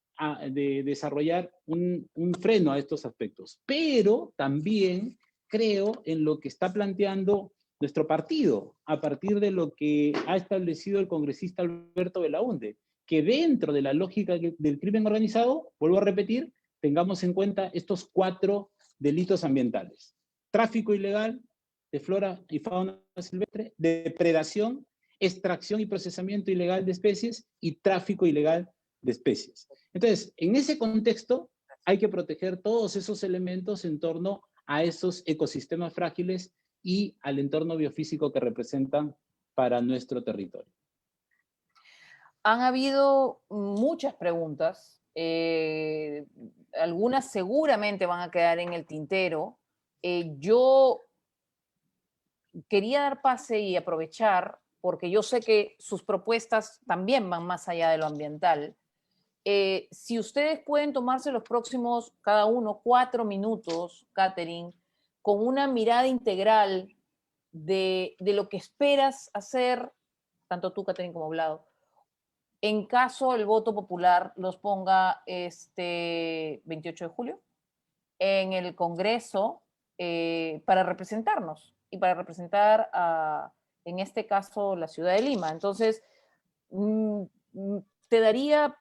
desarrollar un freno a estos aspectos. Pero también creo en lo que está planteando nuestro partido, a partir de lo que ha establecido el congresista Alberto Belaunde, que dentro de la lógica del crimen organizado, vuelvo a repetir, tengamos en cuenta estos 4 delitos ambientales: tráfico ilegal de flora y fauna silvestre, depredación, extracción y procesamiento ilegal de especies y tráfico ilegal de especies. Entonces, en ese contexto, hay que proteger todos esos elementos en torno a esos ecosistemas frágiles y al entorno biofísico que representan para nuestro territorio. Han habido muchas preguntas. Algunas seguramente van a quedar en el tintero. Yo quería dar pase y aprovechar, porque yo sé que sus propuestas también van más allá de lo ambiental. Si ustedes pueden tomarse los próximos, cada uno, 4 minutos, Catherine, con una mirada integral de lo que esperas hacer, tanto tú, Catherine, como Vlado, en caso el voto popular los ponga este 28 de julio en el Congreso para representarnos y para representar en este caso la ciudad de Lima. Entonces, te daría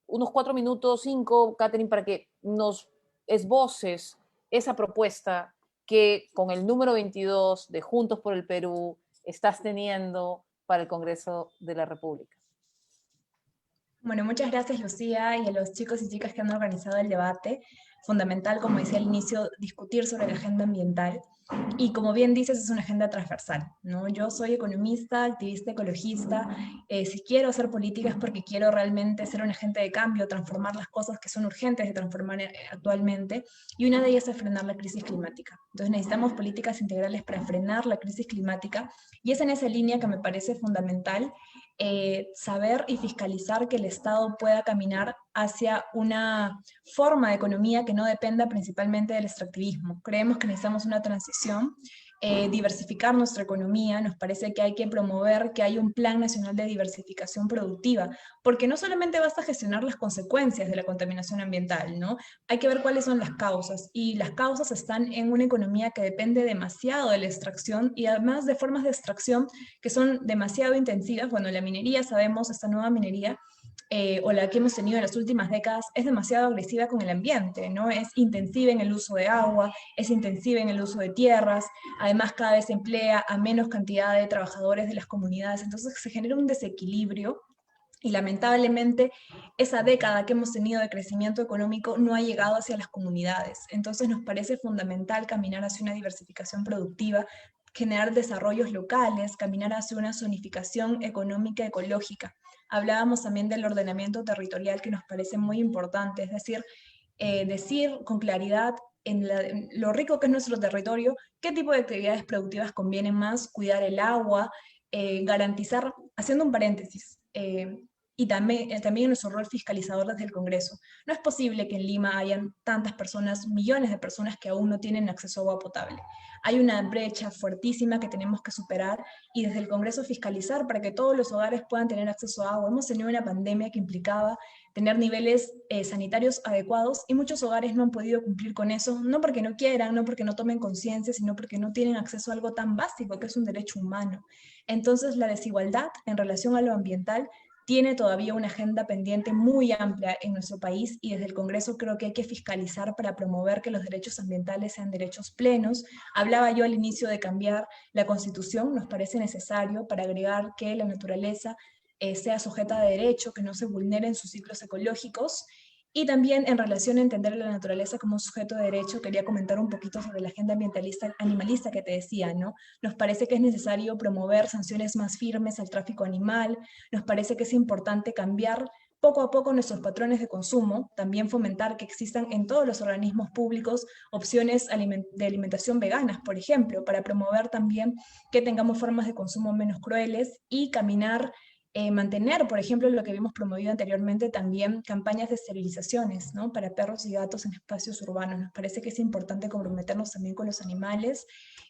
unos 4 minutos, 5, Catherine, para que nos esboces esa propuesta que con el número 22 de Juntos por el Perú estás teniendo para el Congreso de la República. Bueno, muchas gracias, Lucía, y a los chicos y chicas que han organizado el debate. Fundamental, como decía al inicio, discutir sobre la agenda ambiental. Y como bien dices, es una agenda transversal, ¿no? Yo soy economista, activista ecologista. Si quiero hacer política es porque quiero realmente ser un agente de cambio, transformar las cosas que son urgentes de transformar actualmente. Y una de ellas es frenar la crisis climática. Entonces necesitamos políticas integrales para frenar la crisis climática. Y es en esa línea que me parece fundamental saber y fiscalizar que el Estado pueda caminar hacia una forma de economía que no dependa principalmente del extractivismo. Creemos que necesitamos una transición, diversificar nuestra economía. Nos parece que hay que promover que haya un plan nacional de diversificación productiva, porque no solamente basta gestionar las consecuencias de la contaminación ambiental, ¿no? Hay que ver cuáles son las causas, y las causas están en una economía que depende demasiado de la extracción y además de formas de extracción que son demasiado intensivas. Bueno, la minería, sabemos, esta nueva minería o la que hemos tenido en las últimas décadas es demasiado agresiva con el ambiente, ¿no? Es intensiva en el uso de agua, es intensiva en el uso de tierras, además cada vez emplea a menos cantidad de trabajadores de las comunidades, entonces se genera un desequilibrio y lamentablemente esa década que hemos tenido de crecimiento económico no ha llegado hacia las comunidades. Entonces nos parece fundamental caminar hacia una diversificación productiva, generar desarrollos locales, caminar hacia una zonificación económica ecológica. Hablábamos también del ordenamiento territorial que nos parece muy importante, es decir, decir con claridad en lo rico que es nuestro territorio, qué tipo de actividades productivas convienen más, cuidar el agua, garantizar, haciendo un paréntesis, y también en nuestro rol fiscalizador desde el Congreso. No es posible que en Lima hayan tantas personas, millones de personas que aún no tienen acceso a agua potable. Hay una brecha fuertísima que tenemos que superar y desde el Congreso fiscalizar para que todos los hogares puedan tener acceso a agua. Hemos tenido una pandemia que implicaba tener niveles sanitarios adecuados y muchos hogares no han podido cumplir con eso, no porque no quieran, no porque no tomen conciencia, sino porque no tienen acceso a algo tan básico que es un derecho humano. Entonces la desigualdad en relación a lo ambiental tiene todavía una agenda pendiente muy amplia en nuestro país y desde el Congreso creo que hay que fiscalizar para promover que los derechos ambientales sean derechos plenos. Hablaba yo al inicio de cambiar la Constitución, nos parece necesario para agregar que la naturaleza sea sujeta de derecho, que no se vulneren sus ciclos ecológicos. Y también en relación a entender la naturaleza como un sujeto de derecho, quería comentar un poquito sobre la agenda ambientalista animalista que te decía, ¿no? Nos parece que es necesario promover sanciones más firmes al tráfico animal, nos parece que es importante cambiar poco a poco nuestros patrones de consumo, también fomentar que existan en todos los organismos públicos opciones de alimentación veganas, por ejemplo, para promover también que tengamos formas de consumo menos crueles y caminar mantener, por ejemplo, lo que vimos promovido anteriormente, también campañas de esterilizaciones, ¿no? Para perros y gatos en espacios urbanos. Nos parece que es importante comprometernos también con los animales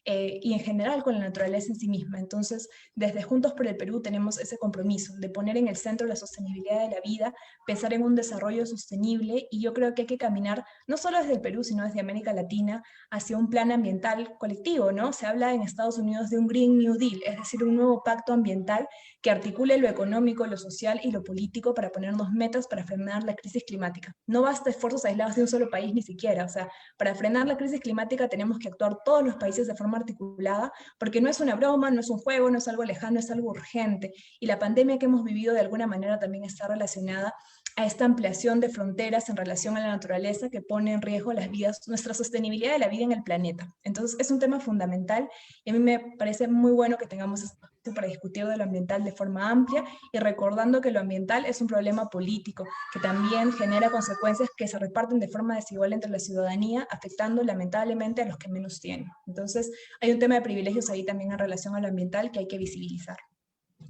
y en general con la naturaleza en sí misma. Entonces, desde Juntos por el Perú tenemos ese compromiso de poner en el centro la sostenibilidad de la vida, pensar en un desarrollo sostenible y yo creo que hay que caminar no solo desde el Perú, sino desde América Latina hacia un plan ambiental colectivo, ¿no? Se habla en Estados Unidos de un Green New Deal, es decir, un nuevo pacto ambiental que articule lo económico, lo social y lo político para ponernos metas para frenar la crisis climática. No basta esfuerzos aislados de un solo país ni siquiera, o sea, para frenar la crisis climática tenemos que actuar todos los países de forma articulada, porque no es una broma, no es un juego, no es algo lejano, es algo urgente. Y la pandemia que hemos vivido de alguna manera también está relacionada a esta ampliación de fronteras en relación a la naturaleza que pone en riesgo las vidas, nuestra sostenibilidad de la vida en el planeta. Entonces es un tema fundamental y a mí me parece muy bueno que tengamos espacio para discutir de lo ambiental de forma amplia y recordando que lo ambiental es un problema político que también genera consecuencias que se reparten de forma desigual entre la ciudadanía, afectando lamentablemente a los que menos tienen. Entonces hay un tema de privilegios ahí también en relación a lo ambiental que hay que visibilizar.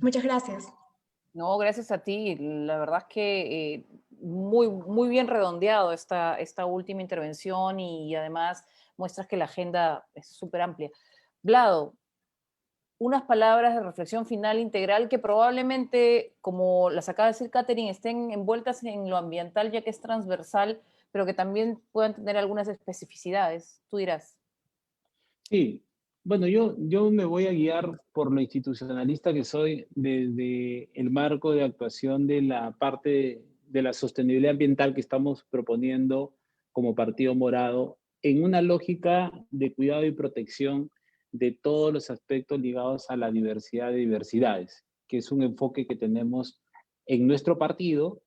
Muchas gracias. No, gracias a ti. La verdad es que muy bien redondeado esta última intervención y además muestras que la agenda es súper amplia. Vlado, unas palabras de reflexión final integral que probablemente, como las acaba de decir Catherine, estén envueltas en lo ambiental ya que es transversal, pero que también puedan tener algunas especificidades. Tú dirás. Sí, bueno, yo me voy a guiar por lo institucionalista que soy desde el marco de actuación de la parte de la sostenibilidad ambiental que estamos proponiendo como Partido Morado en una lógica de cuidado y protección de todos los aspectos ligados a la diversidad de diversidades, que es un enfoque que tenemos en nuestro partido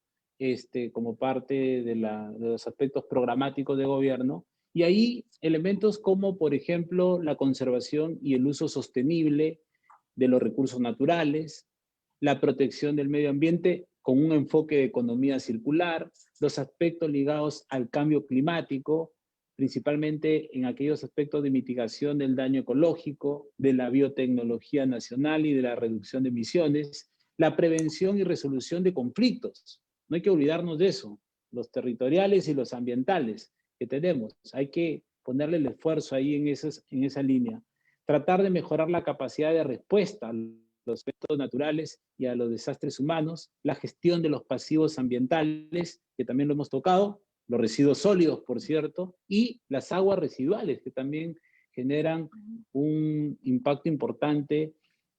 como parte de los aspectos programáticos de gobierno. Y ahí elementos como, por ejemplo, la conservación y el uso sostenible de los recursos naturales, la protección del medio ambiente con un enfoque de economía circular, los aspectos ligados al cambio climático, principalmente en aquellos aspectos de mitigación del daño ecológico, de la biotecnología nacional y de la reducción de emisiones, la prevención y resolución de conflictos. No hay que olvidarnos de eso, los territoriales y los ambientales que tenemos. Hay que ponerle el esfuerzo ahí en esa línea. Tratar de mejorar la capacidad de respuesta a los efectos naturales y a los desastres humanos, la gestión de los pasivos ambientales, que también lo hemos tocado, los residuos sólidos, por cierto, y las aguas residuales, que también generan un impacto importante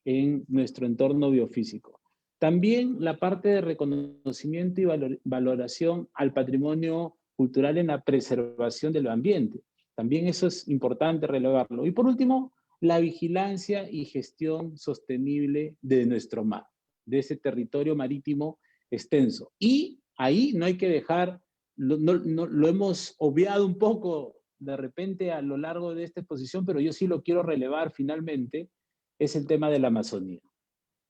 en nuestro entorno biofísico. También la parte de reconocimiento y valoración al patrimonio cultural en la preservación del ambiente. También eso es importante relevarlo. Y por último, la vigilancia y gestión sostenible de nuestro mar, de ese territorio marítimo extenso. Y ahí no hay que dejar, lo hemos obviado un poco de repente a lo largo de esta exposición, pero yo sí lo quiero relevar finalmente, es el tema de la Amazonía.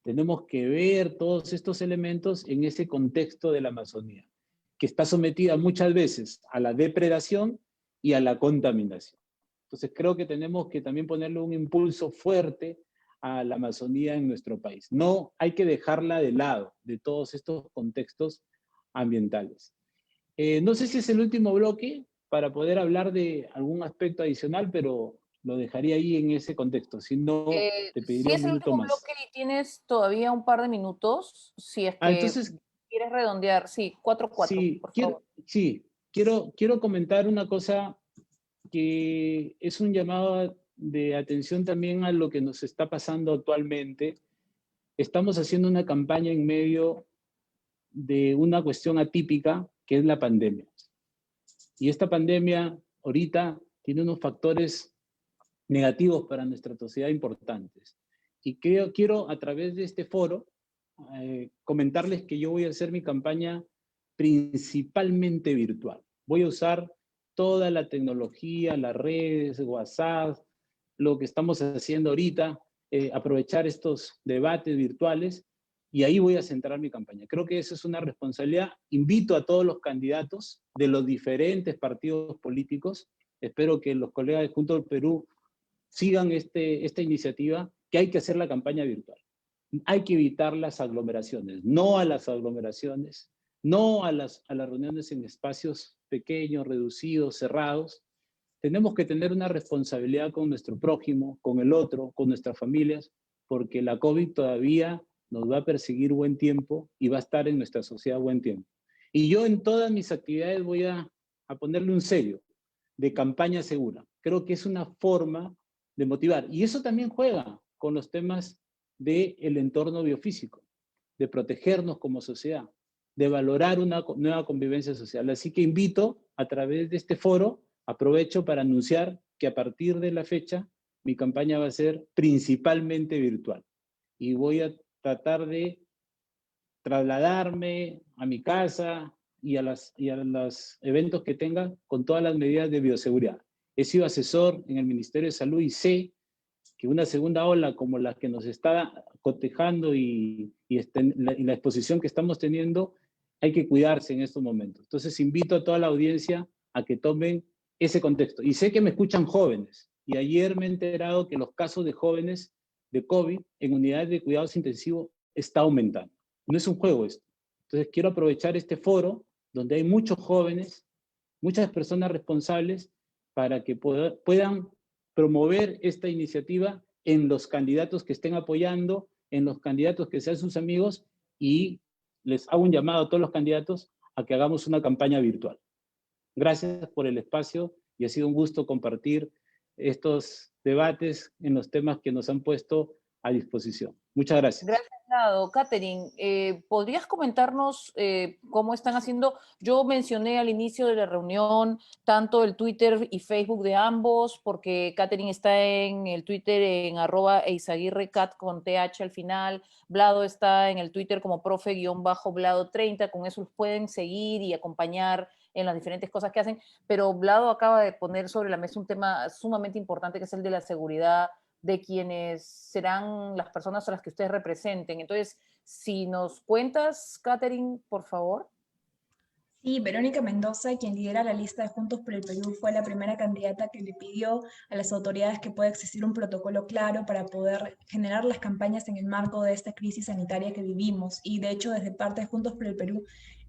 Tenemos que ver todos estos elementos en ese contexto de la Amazonía, que está sometida muchas veces a la depredación y a la contaminación. Entonces creo que tenemos que también ponerle un impulso fuerte a la Amazonía en nuestro país. No hay que dejarla de lado de todos estos contextos ambientales. No sé si es el último bloque para poder hablar de algún aspecto adicional, pero lo dejaría ahí en ese contexto. Si no, te Si pediría es un el minuto último más. bloque y tienes todavía un par de minutos, si es que Entonces, quieres redondear, sí, 4-4, sí, por favor. quiero comentar una cosa que es un llamado de atención también a lo que nos está pasando actualmente. Estamos haciendo una campaña en medio de una cuestión atípica, que es la pandemia. Y esta pandemia ahorita tiene unos factores negativos para nuestra sociedad importantes. Y quiero a través de este foro comentarles que yo voy a hacer mi campaña principalmente virtual. Voy a usar toda la tecnología, las redes, WhatsApp, lo que estamos haciendo ahorita, aprovechar estos debates virtuales y ahí voy a centrar mi campaña. Creo que eso es una responsabilidad. Invito a todos los candidatos de los diferentes partidos políticos. Espero que los colegas de Juntos por el Perú sigan esta iniciativa, que hay que hacer la campaña virtual. Hay que evitar las aglomeraciones, no a las aglomeraciones, no a las reuniones en espacios pequeños, reducidos, cerrados. Tenemos que tener una responsabilidad con nuestro prójimo, con el otro, con nuestras familias, porque la COVID todavía nos va a perseguir buen tiempo y va a estar en nuestra sociedad buen tiempo. Y yo en todas mis actividades voy a ponerle un sello de campaña segura. Creo que es una forma de motivar. Y eso también juega con los temas del entorno biofísico, de protegernos como sociedad, de valorar una nueva convivencia social. Así que invito a través de este foro, aprovecho para anunciar que a partir de la fecha mi campaña va a ser principalmente virtual. Y voy a tratar de trasladarme a mi casa y a los eventos que tenga con todas las medidas de bioseguridad. He sido asesor en el Ministerio de Salud y sé que una segunda ola como la que nos está cotejando y la exposición que estamos teniendo, hay que cuidarse en estos momentos. Entonces invito a toda la audiencia a que tomen ese contexto. Y sé que me escuchan jóvenes, y ayer me he enterado que los casos de jóvenes de COVID en unidades de cuidados intensivos está aumentando. No es un juego esto. Entonces quiero aprovechar este foro donde hay muchos jóvenes, muchas personas responsables, para que puedan promover esta iniciativa en los candidatos que estén apoyando, en los candidatos que sean sus amigos, y les hago un llamado a todos los candidatos a que hagamos una campaña virtual. Gracias por el espacio y ha sido un gusto compartir estos debates en los temas que nos han puesto a disposición. Muchas gracias. Gracias, Vlado. Catherine, ¿podrías comentarnos cómo están haciendo? Yo mencioné al inicio de la reunión tanto el Twitter y Facebook de ambos, porque Catherine está en el Twitter en @eizaguirrecat con TH al final. Vlado está en el Twitter como profe_Vlado30. Con eso los pueden seguir y acompañar en las diferentes cosas que hacen. Pero Vlado acaba de poner sobre la mesa un tema sumamente importante, que es el de la seguridad de quienes serán las personas a las que ustedes representen. Entonces, si nos cuentas, Catherine, por favor. Sí, Verónica Mendoza, quien lidera la lista de Juntos por el Perú, fue la primera candidata que le pidió a las autoridades que pueda existir un protocolo claro para poder generar las campañas en el marco de esta crisis sanitaria que vivimos. Y de hecho, desde parte de Juntos por el Perú,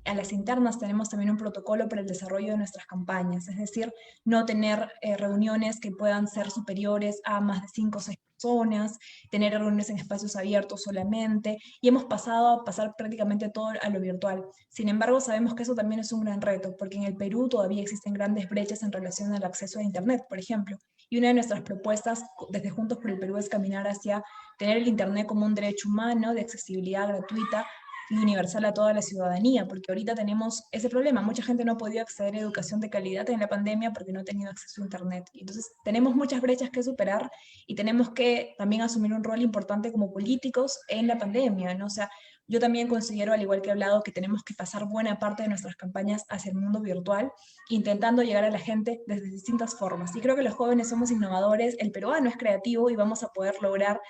a las internas tenemos también un protocolo para el desarrollo de nuestras campañas, es decir, no tener reuniones que puedan ser superiores a más de 5 o 6 personas, tener reuniones en espacios abiertos solamente, y hemos pasado a pasar prácticamente todo a lo virtual. Sin embargo, sabemos que eso también es un gran reto, porque en el Perú todavía existen grandes brechas en relación al acceso a Internet, por ejemplo, y una de nuestras propuestas desde Juntos por el Perú es caminar hacia tener el Internet como un derecho humano de accesibilidad gratuita y universal a toda la ciudadanía, porque ahorita tenemos ese problema. Mucha gente no ha podido acceder a educación de calidad en la pandemia porque no ha tenido acceso a Internet. Entonces, tenemos muchas brechas que superar y tenemos que también asumir un rol importante como políticos en la pandemia, ¿no? O sea, yo también considero, al igual que he hablado, que tenemos que pasar buena parte de nuestras campañas hacia el mundo virtual, intentando llegar a la gente desde distintas formas. Y creo que los jóvenes somos innovadores, el peruano es creativo y vamos a poder lograr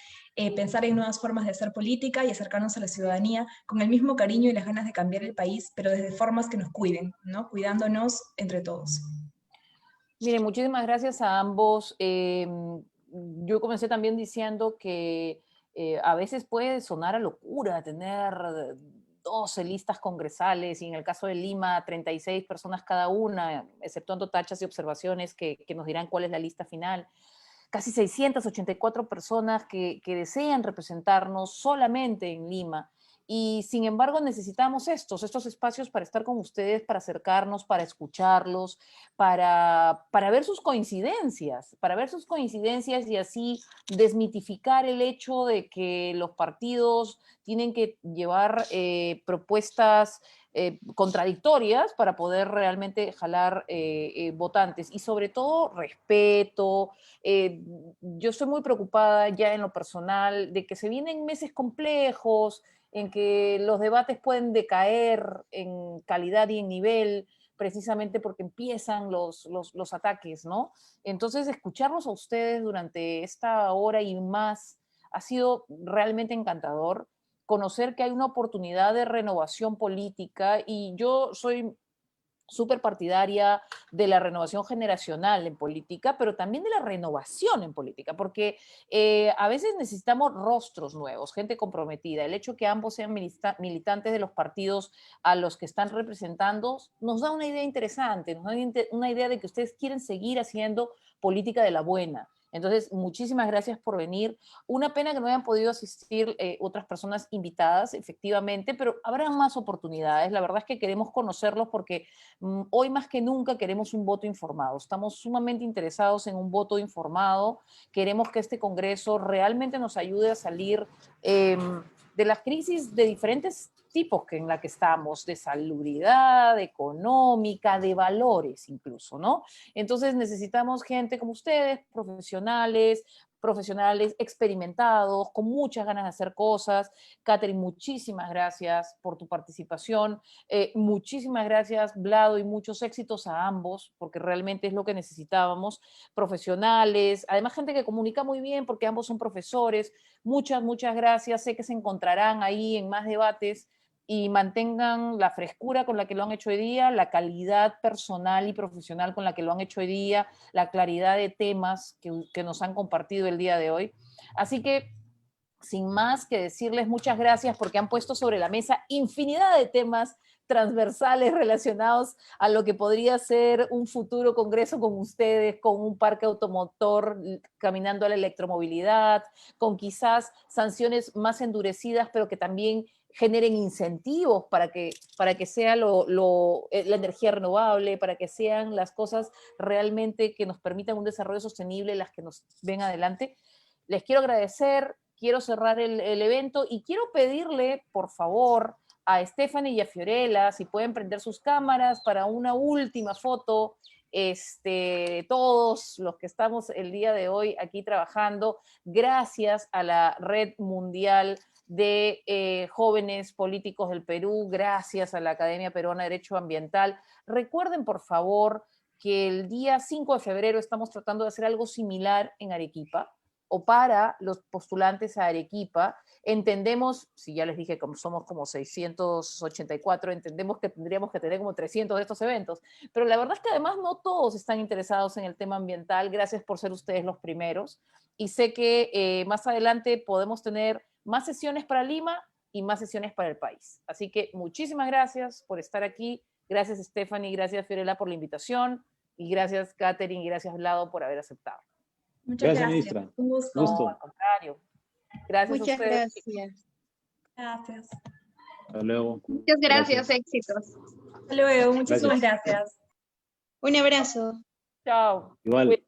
pensar en nuevas formas de hacer política y acercarnos a la ciudadanía con el mismo cariño y las ganas de cambiar el país, pero desde formas que nos cuiden, ¿no? Cuidándonos entre todos. Miren, muchísimas gracias a ambos. Yo comencé también diciendo que a veces puede sonar a locura tener 12 listas congresales y en el caso de Lima 36 personas cada una, exceptuando tachas y observaciones que nos dirán cuál es la lista final. Casi 684 personas que desean representarnos solamente en Lima. Y sin embargo necesitamos estos espacios para estar con ustedes, para acercarnos, para escucharlos, para ver sus coincidencias, y así desmitificar el hecho de que los partidos tienen que llevar propuestas contradictorias para poder realmente jalar votantes. Y sobre todo respeto. Yo estoy muy preocupada ya en lo personal de que se vienen meses complejos, en que los debates pueden decaer en calidad y en nivel, precisamente porque empiezan los ataques, ¿no? Entonces, escucharlos a ustedes durante esta hora y más ha sido realmente encantador. Conocer que hay una oportunidad de renovación política, y yo soy súper partidaria de la renovación generacional en política, pero también de la renovación en política, porque a veces necesitamos rostros nuevos, gente comprometida. El hecho que ambos sean militantes de los partidos a los que están representando nos da una idea interesante, nos da una idea de que ustedes quieren seguir haciendo política de la buena. Entonces, muchísimas gracias por venir. Una pena que no hayan podido asistir otras personas invitadas, efectivamente, pero habrá más oportunidades. La verdad es que queremos conocerlos porque hoy más que nunca queremos un voto informado. Estamos sumamente interesados en un voto informado. Queremos que este Congreso realmente nos ayude a salir de las crisis de diferentes tipos en la que estamos, de salubridad, económica, de valores incluso, ¿no? Entonces necesitamos gente como ustedes, profesionales experimentados, con muchas ganas de hacer cosas. Catherine, muchísimas gracias por tu participación. Muchísimas gracias, Vlado, y muchos éxitos a ambos, porque realmente es lo que necesitábamos. Profesionales, además gente que comunica muy bien, porque ambos son profesores. Muchas gracias. Sé que se encontrarán ahí en más debates y mantengan la frescura con la que lo han hecho hoy día, la calidad personal y profesional con la que lo han hecho hoy día, la claridad de temas que nos han compartido el día de hoy. Así que, sin más que decirles muchas gracias porque han puesto sobre la mesa infinidad de temas transversales relacionados a lo que podría ser un futuro congreso con ustedes, con un parque automotor caminando a la electromovilidad, con quizás sanciones más endurecidas, pero que también generen incentivos para que sea la energía renovable, para que sean las cosas realmente que nos permitan un desarrollo sostenible, las que nos ven adelante. Les quiero agradecer, quiero cerrar el evento y quiero pedirle, por favor, a Stephanie y a Fiorella, si pueden prender sus cámaras para una última foto, todos los que estamos el día de hoy aquí trabajando, gracias a la Red Mundial de Jóvenes Políticos del Perú, gracias a la Academia Peruana de Derecho Ambiental. Recuerden, por favor, que el día 5 de febrero estamos tratando de hacer algo similar en Arequipa, o para los postulantes a Arequipa. Entendemos, si ya les dije como somos como 684, entendemos que tendríamos que tener como 300 de estos eventos, pero la verdad es que además no todos están interesados en el tema ambiental. Gracias por ser ustedes los primeros, y sé que más adelante podemos tener más sesiones para Lima y más sesiones para el país. Así que muchísimas gracias por estar aquí. Gracias, Stephanie, gracias, Fiorella, por la invitación, y gracias, Catherine, y gracias, Vlado, por haber aceptado. Muchas gracias. Ministra. Un gusto. Gusto. Al contrario. Gracias Muchas a ustedes. gracias. Gracias. Hasta luego. Muchas gracias, éxitos. Hasta luego, muchísimas gracias. Un abrazo. Chao. Igual.